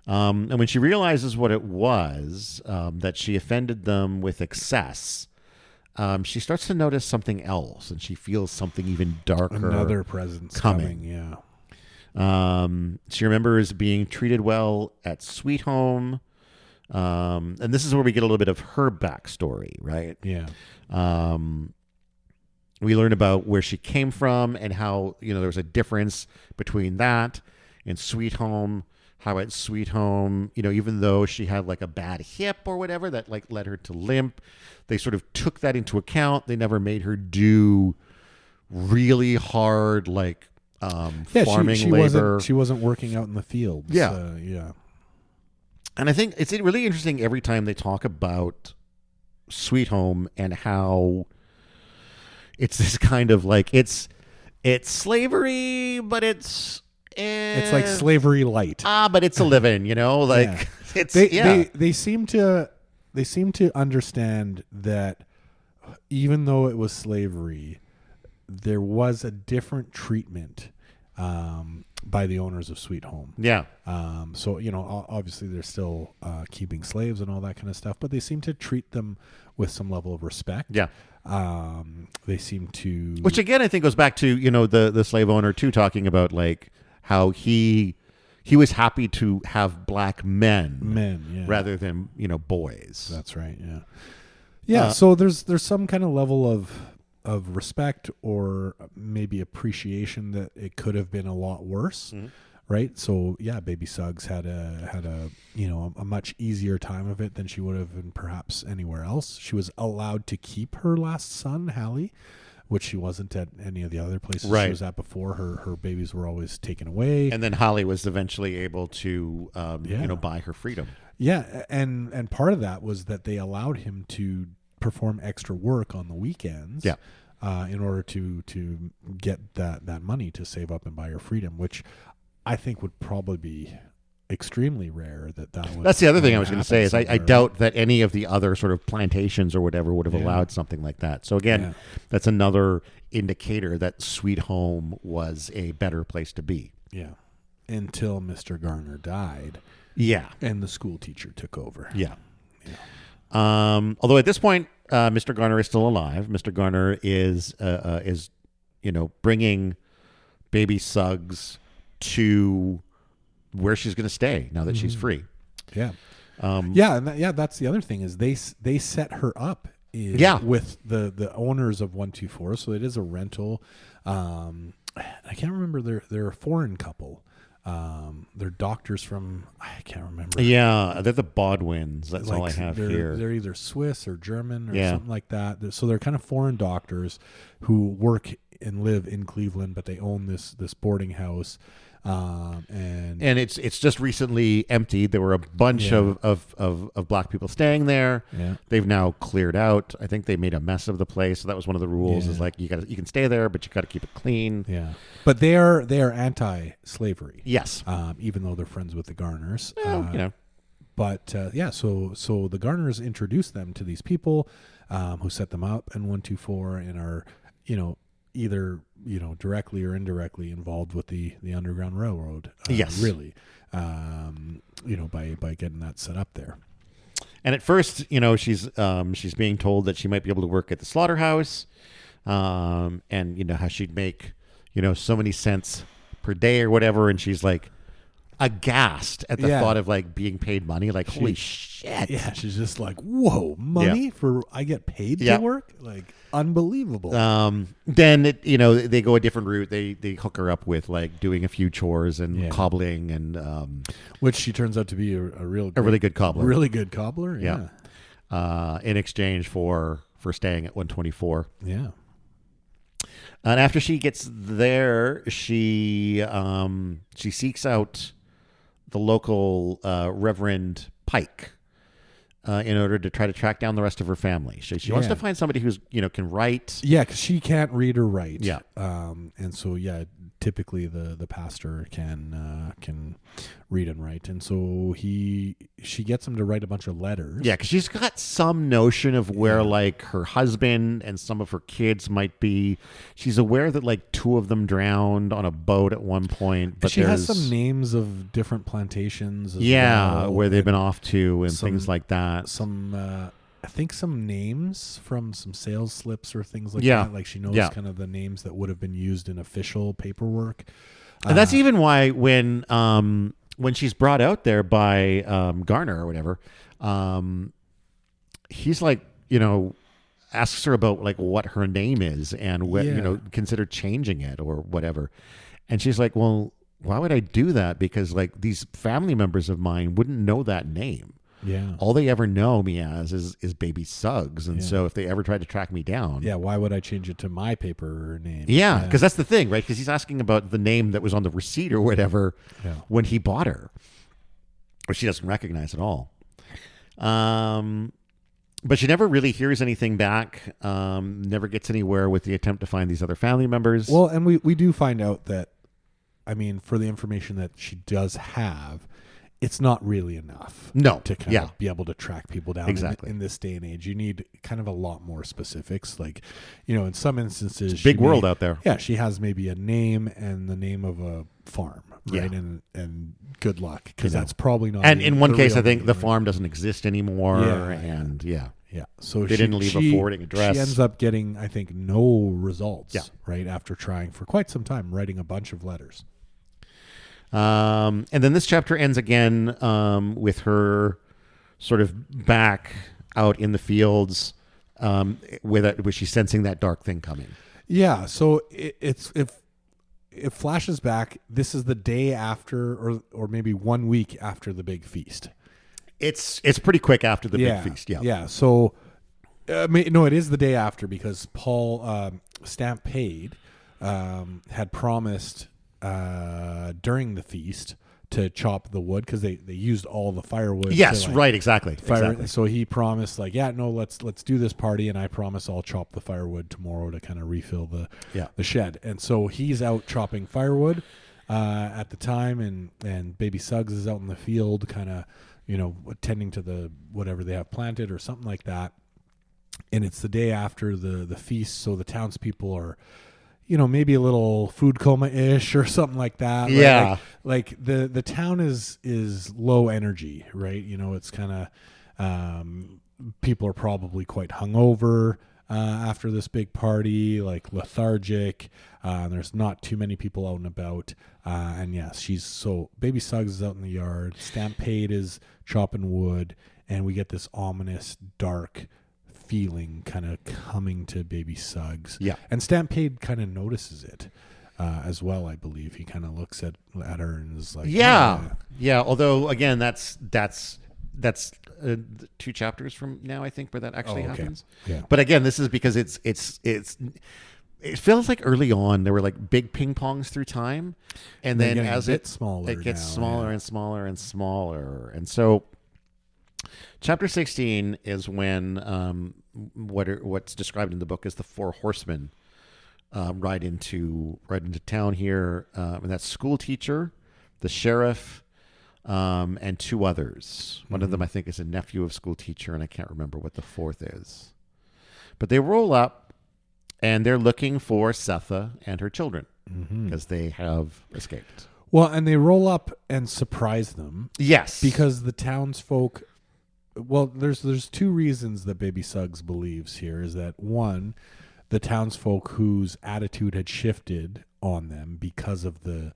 And when she realizes what it was, that she offended them with excess, she starts to notice something else, and she feels something even darker. Another presence coming. Yeah. She remembers being treated well at Sweet Home. And this is where we get a little bit of her backstory, right? Yeah. We learn about where she came from and how, there was a difference between that and Sweet Home. How at Sweet Home, even though she had like a bad hip or whatever that like led her to limp, they sort of took that into account. They never made her do really hard like farming labor. She wasn't working out in the fields. Yeah. Yeah. And I think it's really interesting every time they talk about Sweet Home and how it's this kind of like it's slavery, but it's like slavery light. But it's a living, like it's they seem to understand that even though it was slavery, there was a different treatment by the owners of Sweet Home. Yeah. So, obviously they're still keeping slaves and all that kind of stuff, but they seem to treat them with some level of respect. Yeah. They seem to... Which again, I think goes back to, the slave owner too, talking about like how he was happy to have black men rather than, boys. That's right. Yeah. Yeah. So there's some kind of level of respect or maybe appreciation that it could have been a lot worse. right? So yeah, baby Suggs had a a much easier time of it than she would have been perhaps anywhere else. She was allowed to keep her last son, Hallie, which she wasn't at any of the other places she was at before. Her babies were always taken away. And then Holly was eventually able to, buy her freedom. Yeah, and part of that was that they allowed him to perform extra work on the weekends. Yeah. In order to get that money to save up and buy her freedom, which I think would probably be extremely rare. That's the other thing I was going to say is I doubt that any of the other sort of plantations or whatever would have allowed something like that. So again, that's another indicator that Sweet Home was a better place to be. Yeah, until Mr. Garner died. Yeah, and the school teacher took over. Yeah. Although at this point, Mr. Garner is still alive. Mr. Garner is bringing baby Suggs to where she's going to stay now that she's free. Yeah. That's the other thing is they set her up with the owners of 124. So it is a rental. I can't remember. They're a foreign couple. They're doctors from, I can't remember. Yeah, they're the Bodwins. That's all I have here. They're either Swiss or German or something like that. So they're kind of foreign doctors who work and live in Cleveland, but they own this boarding house. And it's just recently emptied. There were a bunch of black people staying there. Yeah. They've now cleared out. I think they made a mess of the place. So that was one of the rules is like you can stay there, but you got to keep it clean. Yeah. But they are anti-slavery. Yes. Even though they're friends with the Garners. But so the Garners introduced them to these people who set them up in 124 and are, either directly or indirectly involved with the Underground Railroad. Really, by getting that set up there. And at first, she's being told that she might be able to work at the slaughterhouse, and how she'd make so many cents per day or whatever, and she's like aghast at the thought of like being paid money. Like, holy shit! Yeah, she's just like, whoa, money for I get paid to work, like. Unbelievable. Then they go a different route. They hook her up with like doing a few chores and cobbling and which she turns out to be a really good cobbler. Really good cobbler. Yeah. In exchange for staying at 124. Yeah. And after she gets there, she seeks out the local Reverend Pike. In order to try to track down the rest of her family. She wants to find somebody who's, can write. Yeah, because she can't read or write. Yeah. And so, typically the pastor can read and write. And so she gets him to write a bunch of letters. Yeah, because she's got some notion of where, like, her husband and some of her kids might be. She's aware that, like, 2 of them drowned on a boat at one point. But she has some names of different plantations as where they've been off to and things like that. I think some names from some sales slips or things like that. Like she knows kind of the names that would have been used in official paperwork. And that's even why when she's brought out there by Garner or whatever, he's like, asks her about like what her name is and what, consider changing it or whatever. And she's like, well, why would I do that? Because like these family members of mine wouldn't know that name. Yeah. All they ever know me as is baby Suggs. And so if they ever tried to track me down. Yeah. Why would I change it to my paper name? Yeah. Because that's the thing, right? Because he's asking about the name that was on the receipt or whatever when he bought her, which she doesn't recognize at all. But she never really hears anything back, never gets anywhere with the attempt to find these other family members. Well, and we do find out that, I mean, for the information that she does have, it's not really enough to kind of be able to track people down in this day and age. You need kind of a lot more specifics. Like, in some instances, it's a big world out there. Yeah, she has maybe a name and the name of a farm, right? And good luck, because that's probably not. And in one case, I think the farm doesn't exist anymore. Yeah. So they didn't leave a forwarding address. She ends up getting, I think, no results. Right after trying for quite some time, writing a bunch of letters. And then this chapter ends again with her sort of back out in the fields where she's sensing that dark thing coming. Yeah, so it's it flashes back. This is the day after, or maybe 1 week after the big feast. It's pretty quick after the big feast. Yeah. Yeah. So, no, it is the day after because Paul Stampede had promised during the feast to chop the wood because they used all the firewood. Yes, right, exactly. So he promised, like, let's do this party, and I promise I'll chop the firewood tomorrow to kind of refill the shed. And so he's out chopping firewood at the time, and Baby Suggs is out in the field, kind of, attending to the whatever they have planted or something like that. And it's the day after the feast, so the townspeople are, maybe a little food coma-ish or something like that. Yeah. Right? Like the town is low energy, right? It's kind of, people are probably quite hungover after this big party, like lethargic. There's not too many people out and about. And yes, Baby Suggs is out in the yard. Stampede is chopping wood, and we get this ominous, dark feeling kind of coming to Baby Suggs. Yeah. And Stampede kind of notices it as well, I believe. He kind of looks at her and is like, yeah. Although, again, that's 2 chapters from now, I think, where that actually happens. Yeah. But again, this is because it feels like early on there were like big ping pongs through time, and then as it gets smaller and smaller and smaller, and so chapter 16 is when what's described in the book as the 4 horsemen ride into town here, and that's school teacher, the sheriff, and 2 others. One of them, I think, is a nephew of school teacher, and I can't remember what the 4th is. But they roll up, and they're looking for Setha and her children because they have escaped. Well, and they roll up and surprise them. Yes, because the townsfolk. Well, there's 2 reasons that Baby Suggs believes here. Is that one, the townsfolk whose attitude had shifted on them because of the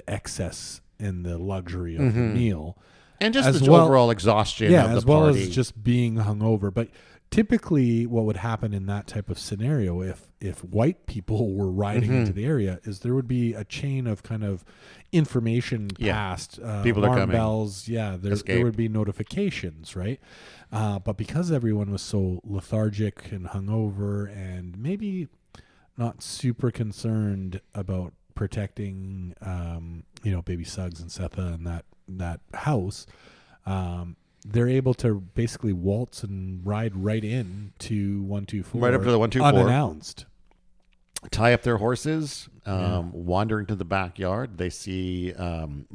excess and the luxury of the meal, and just the overall exhaustion of the as well party. As just being hungover. But typically, what would happen in that type of scenario, if white people were riding into the area, is there would be a chain of kind of information passed. People are coming. Bells. Yeah, there would be notifications, right? But because everyone was so lethargic and hungover, and maybe not super concerned about protecting, Baby Suggs and Setha and that house, they're able to basically waltz and ride right in to 124, right up to the 124, unannounced. Tie up their horses, wander into the backyard. They see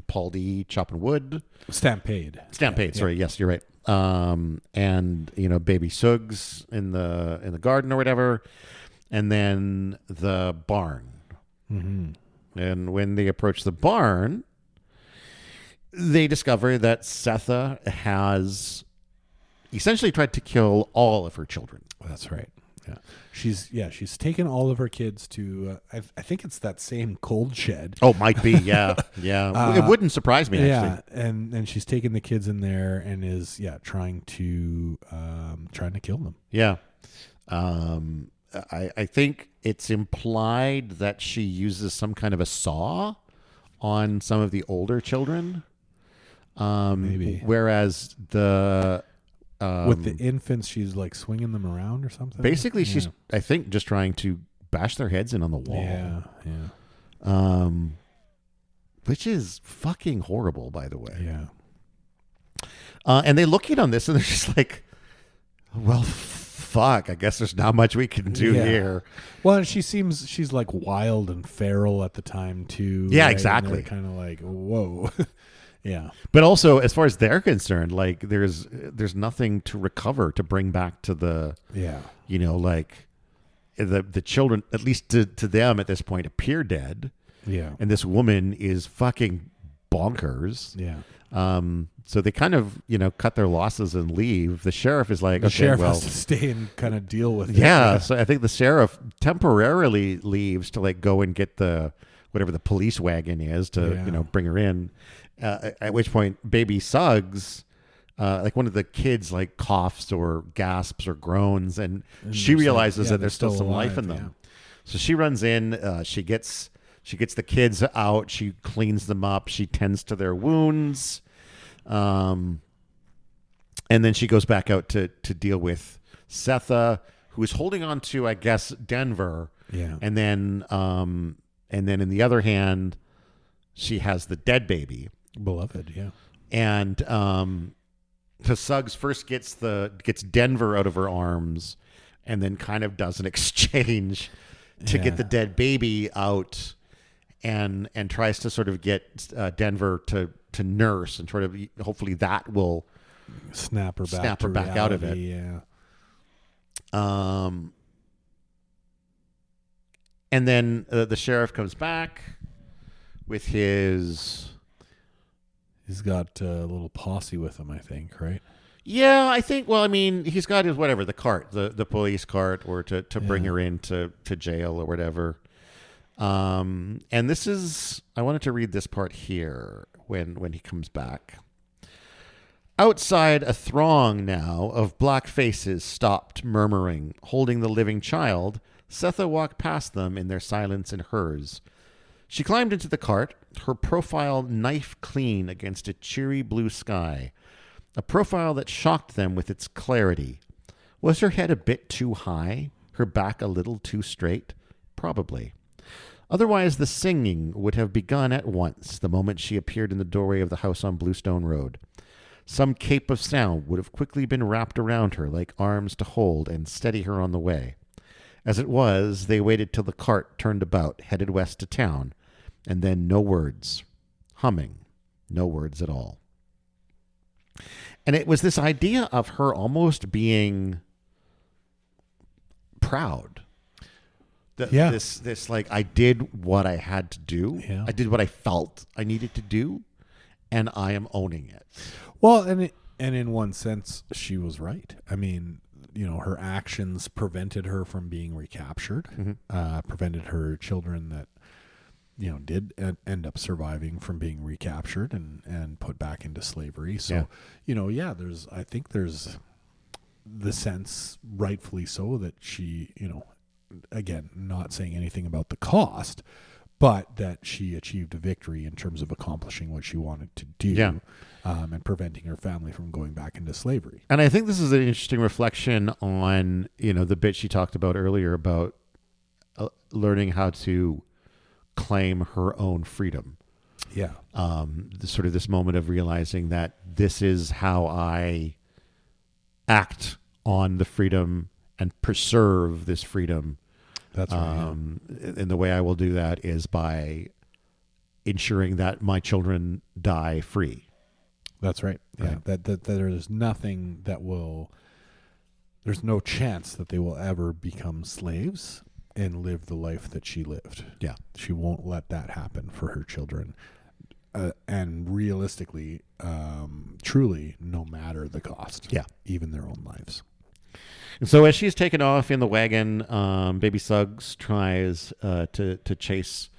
Paul D chopping wood. Stampede. Sorry, yes, you're right. And Baby Suggs in the garden or whatever, and then the barn. And when they approach the barn, they discover that Setha has essentially tried to kill all of her children. That's right. Yeah, she's taken all of her kids to. I think it's that same cold shed. Oh, might be. Yeah. It wouldn't surprise me. Yeah, actually. and she's taken the kids in there and is trying to kill them. Yeah. I think it's implied that she uses some kind of a saw on some of the older children. Maybe. Whereas with the infants, she's like swinging them around or something. Basically, she's, I think, just trying to bash their heads in on the wall. Yeah. Which is fucking horrible, by the way. Yeah. And they look in on this and they're just like, well, fuck, I guess there's not much we can do here. Well, she's like wild and feral at the time too. Yeah, right? Exactly. Kind of like, whoa. Yeah. But also, as far as they're concerned, like there's nothing to recover to bring back to the like the children, at least to them at this point, appear dead. Yeah. And this woman is fucking bonkers. Yeah. So they kind of, cut their losses and leave. The sheriff is like, the sheriff has to stay and kind of deal with it. Yeah. So I think the sheriff temporarily leaves to like go and get whatever the police wagon is to, bring her in. At which point Baby Suggs, like one of the kids like coughs or gasps or groans, and she realizes that there's still some life in them. Yeah. So she runs in, she gets She gets the kids out. She cleans them up. She tends to their wounds. And then she goes back out to deal with Setha, who is holding on to, I guess, Denver. Yeah. And then in the other hand, she has the dead baby. Beloved, yeah. And so Suggs first gets Denver out of her arms, and then kind of does an exchange to get the dead baby out, and tries to sort of get Denver to nurse, and sort of hopefully that will snap her back out of it. Yeah. And then the sheriff comes back with his. He's got a little posse with him, I think, right? Yeah, I think. Well, I mean, he's got his the cart, the police cart, or to bring her into jail or whatever. And this is. I wanted to read this part here when he comes back. Outside, a throng now of black faces stopped, murmuring, holding the living child. Setha walked past them in their silence and hers. She climbed into the cart, her profile knife clean against a cheery blue sky, a profile that shocked them with its clarity. Was her head a bit too high, her back a little too straight? Probably. Otherwise, the singing would have begun at once the moment she appeared in the doorway of the house on Bluestone Road. Some cape of sound would have quickly been wrapped around her like arms to hold and steady her on the way. As it was, they waited till the cart turned about, headed west to town, and then no words. Humming. No words at all. And it was this idea of her almost being proud. This like, I did what I had to do. Yeah. I did what I felt I needed to do, and I am owning it. Well, and in one sense, she was right. I mean, her actions prevented her from being recaptured, prevented her children that, did end up surviving from being recaptured and put back into slavery. So, I think there's the sense, rightfully so, that she, again, not saying anything about the cost, but that she achieved a victory in terms of accomplishing what she wanted to do, and preventing her family from going back into slavery. And I think this is an interesting reflection on, the bit she talked about earlier about learning how to claim her own freedom. Yeah. Sort of this moment of realizing that this is how I act on the freedom and preserve this freedom. That's right. And the way I will do that is by ensuring that my children die free. That's right. Yeah. Right. That there's nothing there's no chance that they will ever become slaves and live the life that she lived. Yeah. She won't let that happen for her children. And realistically, truly, no matter the cost. Yeah. Even their own lives. And so as she's taken off in the wagon, baby Suggs tries to chase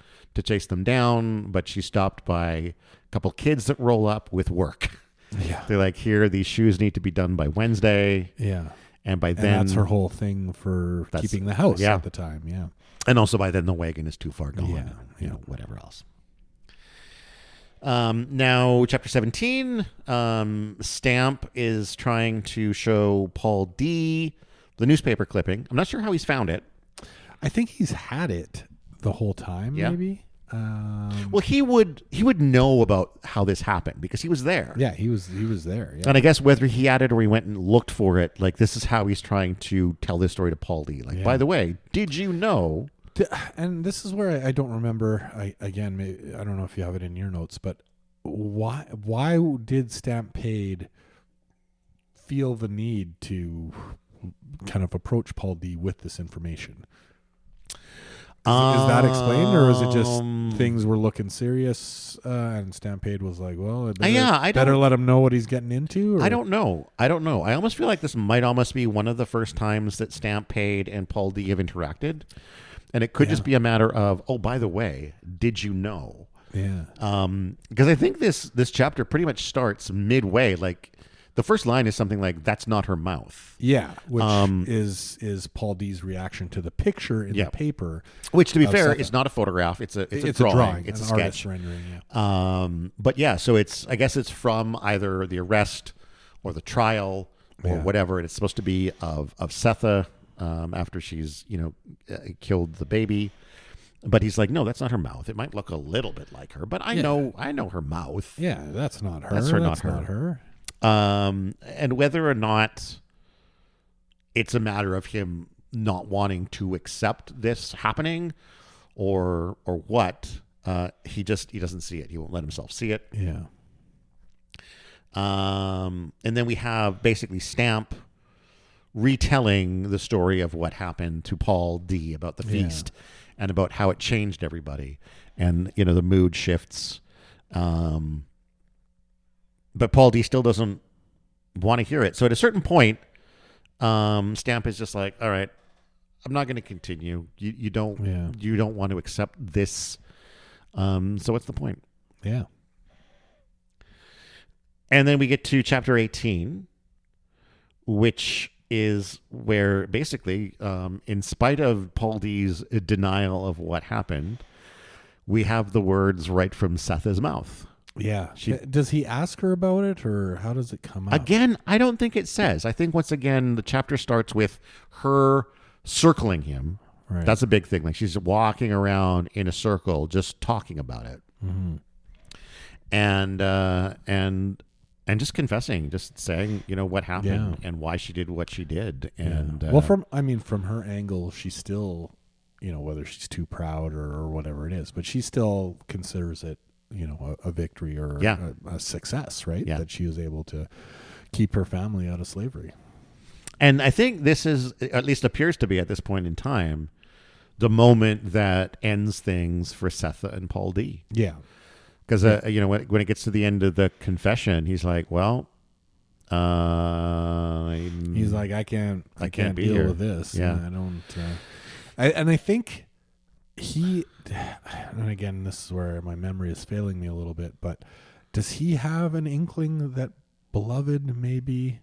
them down, but she's stopped by a couple kids that roll up with work. Yeah. They're like, here, these shoes need to be done by Wednesday. Yeah. And by then, that's her whole thing for keeping the house at the time. Yeah. And also by then the wagon is too far gone. Yeah. Whatever else. Now, chapter 17, Stamp is trying to show Paul D. the newspaper clipping. I'm not sure how he's found it. I think he's had it the whole time, maybe. Well, he would know about how this happened because he was there. Yeah, he was there. Yeah. And I guess whether he had it or he went and looked for it, like this is how he's trying to tell this story to Paul D. Like, by the way, did you know? And this is where I don't remember. I don't know if you have it in your notes, but why did Stampede feel the need to kind of approach Paul D with this information? Is that explained, or is it just things were looking serious and Stampede was like, well, I better let him know what he's getting into? Or? I don't know. I almost feel like this might almost be one of the first times that Stampede and Paul D have interacted. And it could just be a matter of, oh, by the way, did you know? Yeah. Because I think this chapter pretty much starts midway. Like the first line is something like, "That's not her mouth." Yeah, which is Paul D's reaction to the picture in the paper. Which, to be fair, is not a photograph. It's a drawing. It's a sketch. Rendering, yeah. But yeah, so I guess it's from either the arrest or the trial or whatever. And it's supposed to be of Setha after she's killed the baby. But he's like, no, that's not her mouth. It might look a little bit like her, but I know her mouth. Yeah, that's not her. That's not her. And whether or not it's a matter of him not wanting to accept this happening or what, he doesn't see it. He won't let himself see it. Yeah. And then we have basically Stamp retelling the story of what happened to Paul D about the feast and about how it changed everybody. And, the mood shifts. But Paul D still doesn't want to hear it. So at a certain point, Stamp is just like, all right, I'm not going to continue. You don't want to accept this. So what's the point? Yeah. And then we get to chapter 18, which is where basically, in spite of Paul D's denial of what happened, we have the words right from Setha's mouth. Yeah. Does he ask her about it, or how does it come up? Again, I don't think it says. I think, once again, the chapter starts with her circling him. Right. That's a big thing. Like, she's walking around in a circle just talking about it. Mm-hmm. And just confessing, just saying, what happened and why she did what she did. And from her angle, she's still, whether she's too proud or whatever it is, but she still considers it, a victory or a success, right? Yeah. That she was able to keep her family out of slavery. And I think this is, at least appears to be at this point in time, the moment that ends things for Setha and Paul D. Yeah. Because, when it gets to the end of the confession, he's like, well, he's like, I can't deal here with this. Yeah. I don't, I think and again, this is where my memory is failing me a little bit, but does he have an inkling that Beloved maybe?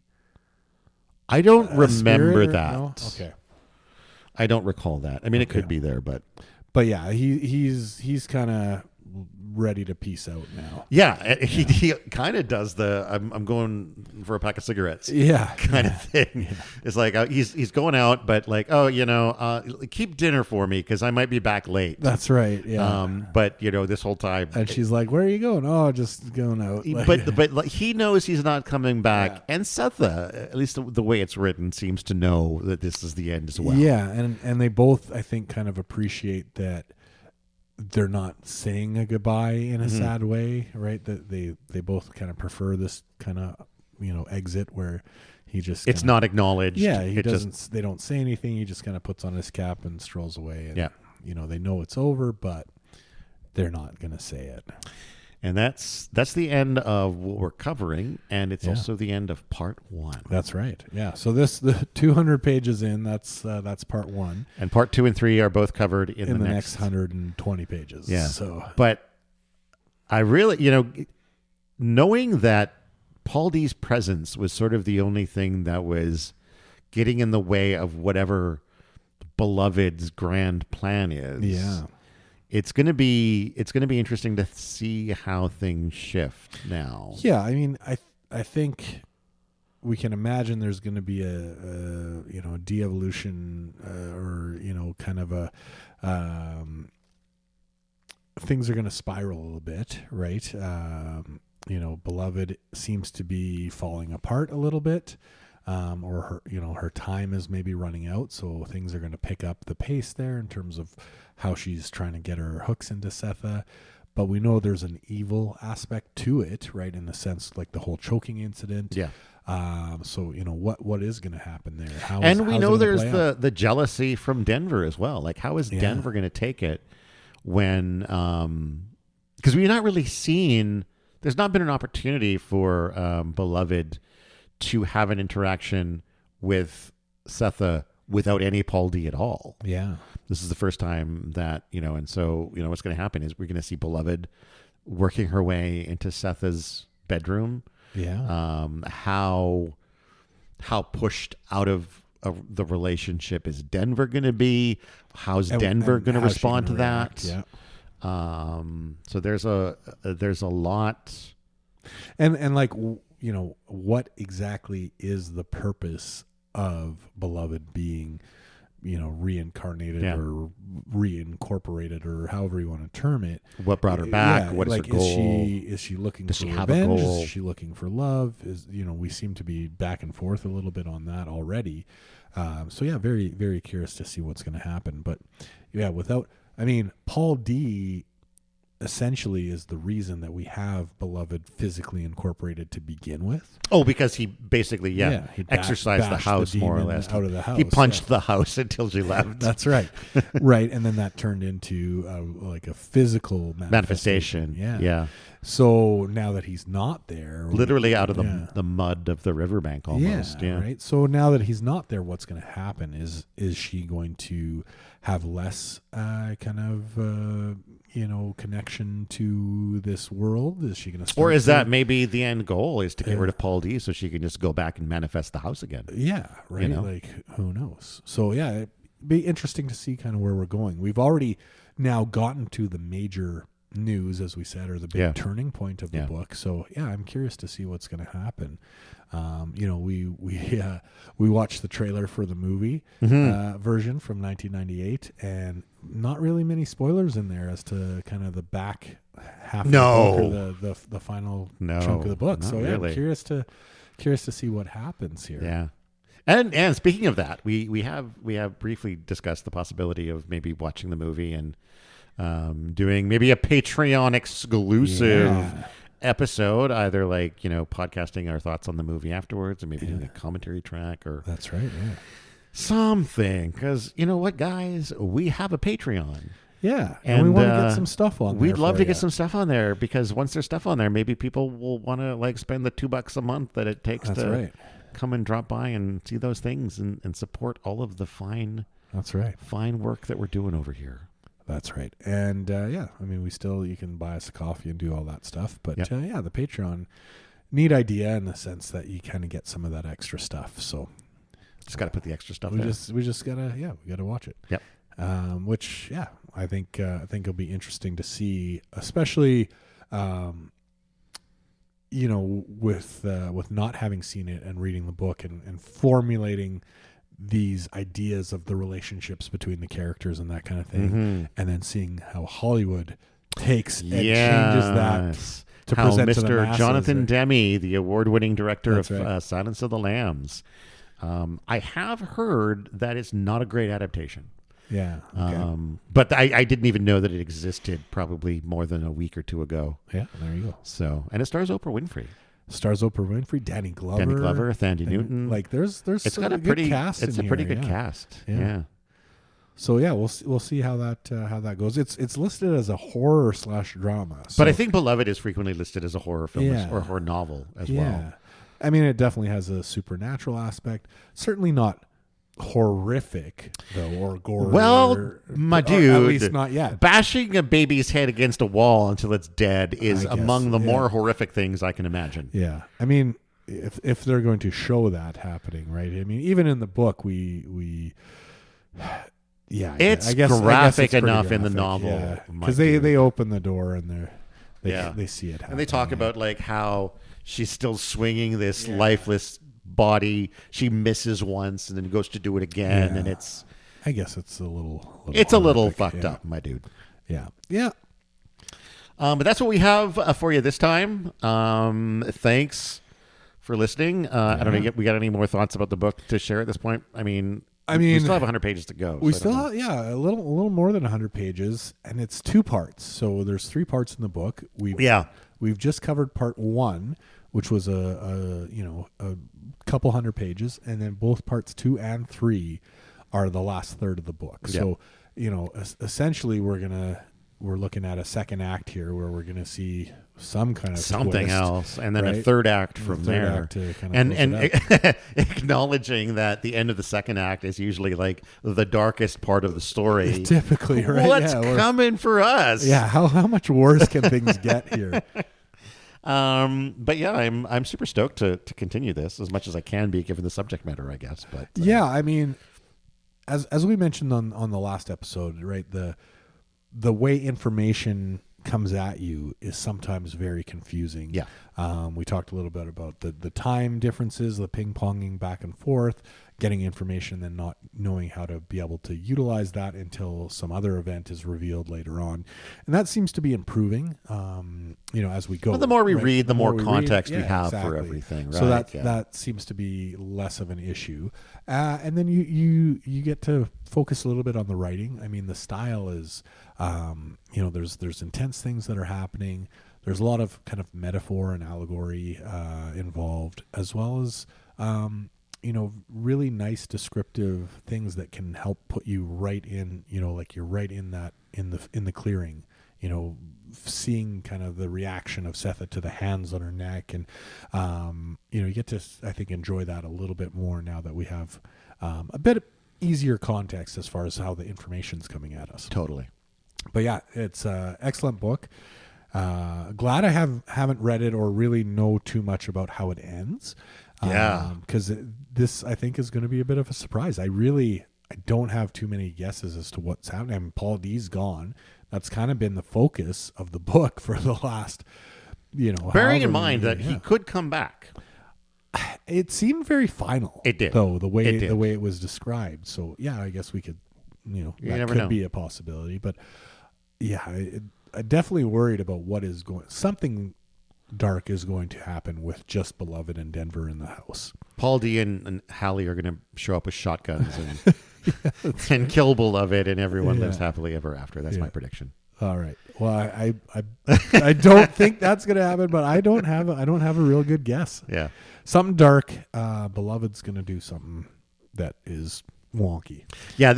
I don't remember that. No? Okay. I don't recall that. I mean, it could be there, but yeah, he's kind of ready to peace out now. Yeah, he kind of does the I'm going for a pack of cigarettes kind of thing. Yeah. It's like he's going out, but like, keep dinner for me because I might be back late. That's right. Yeah. But this whole time, and she's like, "Where are you going?" "Oh, just going out." But like, he knows he's not coming back, and Setha, at least the way it's written, seems to know that this is the end as well. Yeah, and they both, I think, kind of appreciate that. They're not saying a goodbye in a sad way, right? That they both kind of prefer this kind of exit where he just it's not acknowledged. Yeah, he doesn't. They don't say anything. He just kind of puts on his cap and strolls away. And, they know it's over, but they're not going to say it. And that's the end of what we're covering, and it's also the end of part 1. That's right. Yeah. So the 200 pages in, that's part 1, and part 2 and 3 are both covered in the next 120 pages. Yeah. So, but I really, knowing that Paul D's presence was sort of the only thing that was getting in the way of whatever Beloved's grand plan is. Yeah. It's going to be interesting to see how things shift now. Yeah, I mean, I think we can imagine there's going to be a de-evolution or kind of a things are going to spiral a little bit, right? Beloved seems to be falling apart a little bit. Or her time is maybe running out, so things are going to pick up the pace there in terms of how she's trying to get her hooks into Setha. But we know there's an evil aspect to it, right? In the sense like the whole choking incident. Yeah. So what is going to happen there? And we know there's the jealousy from Denver as well. Like, how is Denver going to take it when? Because we're not really seeing. There's not been an opportunity for Beloved to have an interaction with Setha without any Paul D at all. Yeah. This is the first time that, and so, what's going to happen is we're going to see Beloved working her way into Setha's bedroom. How pushed out of the relationship is Denver going to be? How's Denver going to respond to that? Yeah. So there's a lot. And like, what exactly is the purpose of Beloved being, reincarnated or reincorporated or however you want to term it? What brought her back? What is her goal? Is she looking for revenge? Is she looking for love? We seem to be back and forth a little bit on that already. So yeah, very, very curious to see what's going to happen. But yeah, Paul D essentially is the reason that we have Beloved physically incorporated to begin with. Oh, because he basically, he exorcised the house more or less. Out of the house. He punched the house until she left. That's right. Right. And then that turned into like a physical manifestation. Yeah. So now that he's not there. Literally out of the mud of the riverbank almost. Yeah. Right. So now that he's not there, what's going to happen? Is she going to have less connection to this world? Is she going to Or is that maybe the end goal is to get rid of Paul D so she can just go back and manifest the house again? Yeah, right. Like, who knows? So yeah, it'd be interesting to see kind of where we're going. We've already now gotten to the major news, as we said, or the big turning point of the book. So yeah, I'm curious to see what's going to happen. We watched the trailer for the movie version from 1998, and not really many spoilers in there as to kind of the back half of the book or the final chunk of the book. So yeah, really. I'm curious to see what happens here. Yeah. And speaking of that, we have briefly discussed the possibility of maybe watching the movie and doing maybe a Patreon exclusive episode, either like, podcasting our thoughts on the movie afterwards, or maybe doing a commentary track, or that's right, something. Because you know what, guys, we have a Patreon. Yeah, and we want to get some stuff on there. We'd love to get some stuff on there, because once there's stuff on there, maybe people will want to like spend the $2 a month that it takes come and drop by and see those things and support all of the fine work that we're doing over here. That's right. And you can buy us a coffee and do all that stuff. But the Patreon, neat idea in the sense that you kind of get some of that extra stuff. So just got to put the extra stuff we just gotta we gotta watch it. Yep. Which I think it'll be interesting to see, especially with not having seen it and reading the book and formulating these ideas of the relationships between the characters and that kind of thing, and then seeing how Hollywood takes and changes that to present to the masses. Jonathan Demme, the award-winning director of Silence of the Lambs, I have heard that it's not a great adaptation. Yeah. Okay. But I didn't even know that it existed probably more than a week or two ago. Yeah, there you go. So, and it stars Oprah Winfrey. Danny Glover, Thandi Newton. Like there's it's got a pretty cast. It's a pretty good cast. Yeah. So yeah, we'll see how that goes. It's listed as a horror / drama. So. But I think Beloved is frequently listed as a horror film or horror novel as well. I mean, it definitely has a supernatural aspect. Certainly not horrific though, or gory. Well, my dude, at least not yet. Bashing a baby's head against a wall until it's dead is among the more horrific things I can imagine. Yeah, I mean, if they're going to show that happening, right? I mean, even in the book, it's graphic enough in the novel, because they open the door and they see it happen. And they talk about like how she's still swinging this lifeless body. She misses once and then goes to do it again, and I guess it's a little fucked up, my dude. Yeah. But that's what we have for you this time. Thanks for listening. I don't know. We got any more thoughts about the book to share at this point? I mean, we still have 100 pages to go. We still have, a little more than 100 pages, and it's 2 parts. So there's 3 parts in the book. We've just covered part 1, which was a couple hundred pages, and then both parts 2 and 3 are the last third of the book. So, essentially we're looking at a second act here where we're going to see some kind of something twist, else, and then a third act from there, and acknowledging that the end of the second act is usually like the darkest part of the story. Typically, right? What's coming for us? Yeah, how much worse can things get here? But yeah, I'm super stoked to continue this as much as I can be, given the subject matter, I guess. But yeah, I mean, as we mentioned on the last episode, right? The way information comes at you is sometimes very confusing. Yeah. We talked a little bit about the time differences, the ping-ponging back and forth, getting information and not knowing how to be able to utilize that until some other event is revealed later on. And that seems to be improving, as we go. Well, the more we read, the more context we have for everything. Right? So that seems to be less of an issue. And then you get to focus a little bit on the writing. I mean, the style is, there's intense things that are happening. There's a lot of kind of metaphor and allegory involved, as well as really nice descriptive things that can help put you right in, like you're right in that in the clearing, seeing kind of the reaction of Setha to the hands on her neck, and you get to, I think, enjoy that a little bit more now that we have a bit easier context as far as how the information's coming at us. Totally. But yeah, it's an excellent book. Glad I haven't read it or really know too much about how it ends. Yeah. Because this, I think, is going to be a bit of a surprise. I don't have too many guesses as to what's happening. I mean, Paul D's gone. That's kind of been the focus of the book for the last, bearing in mind that he could come back. It seemed very final. It did, though, the way it was described. So yeah, I guess we could, that could be a possibility. But yeah, I definitely worried about something dark is going to happen with just Beloved and Denver in the house. Paul D and Hallie are going to show up with shotguns and kill Beloved, and everyone lives happily ever after. That's my prediction. All right. Well, I don't think that's going to happen, but I don't have a real good guess. Yeah. Something dark. Beloved's going to do something that is wonky. Yeah,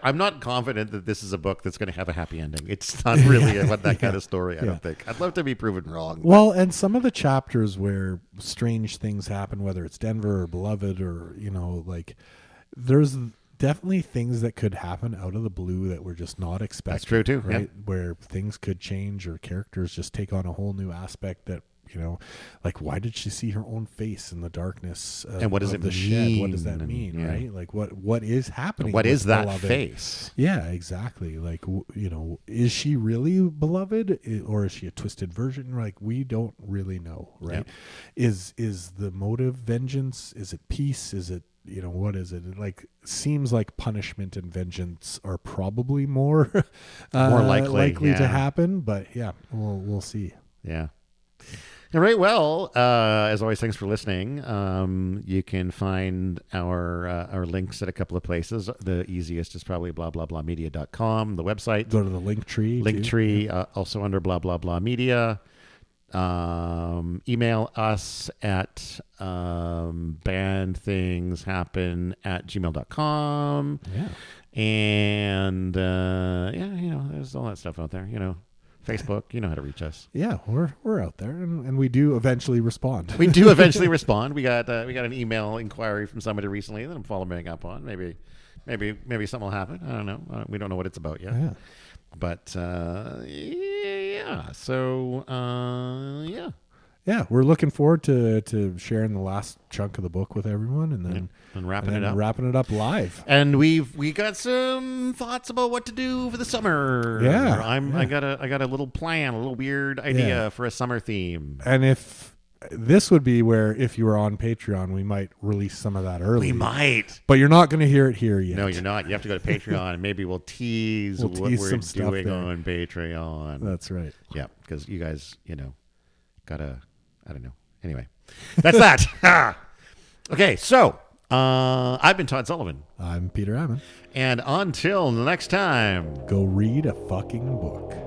I'm not confident that this is a book that's going to have a happy ending. It's not really that kind of story, I don't think. I'd love to be proven wrong. Well, and some of the chapters where strange things happen, whether it's Denver or Beloved or, there's definitely things that could happen out of the blue that we're just not expecting. That's true too, right? Yeah. Where things could change or characters just take on a whole new aspect that, like, why did she see her own face in the darkness? And what does it mean? Shed? What does that mean, right? Like, what is happening? What is that Beloved? Face? Yeah, exactly. Like, is she really Beloved, or is she a twisted version? Like, we don't really know, right? Yeah. Is the motive vengeance? Is it peace? Is it, what is it? It seems like punishment and vengeance are probably more likely to happen. But yeah, we'll see. Yeah. All right. Well, as always, thanks for listening. You can find our links at a couple of places. The easiest is probably blahblahblahmedia.com, the website. Go to the Linktree. Linktree, also under blahblahblahmedia. Email us at bandthingshappen@gmail.com. Yeah. And there's all that stuff out there, Facebook, you know how to reach us. Yeah, we're out there, and we do eventually respond. We do eventually respond. We got an email inquiry from somebody recently that I'm following up on. Maybe something will happen. I don't know. We don't know what it's about yet. Yeah. But yeah. So yeah, we're looking forward to sharing the last chunk of the book with everyone, and then wrapping it up live. And we got some thoughts about what to do for the summer. Yeah, I got a little plan, a little weird idea for a summer theme. And if this would be where, if you were on Patreon, we might release some of that early. We might, but you're not going to hear it here yet. No, you're not. You have to go to Patreon, and maybe we'll tease what we're doing on Patreon. That's right. Yeah, because you guys, gotta. I don't know. Anyway, that's that. Okay, so I've been Todd Sullivan. I'm Peter Ammon. And until next time, go read a fucking book.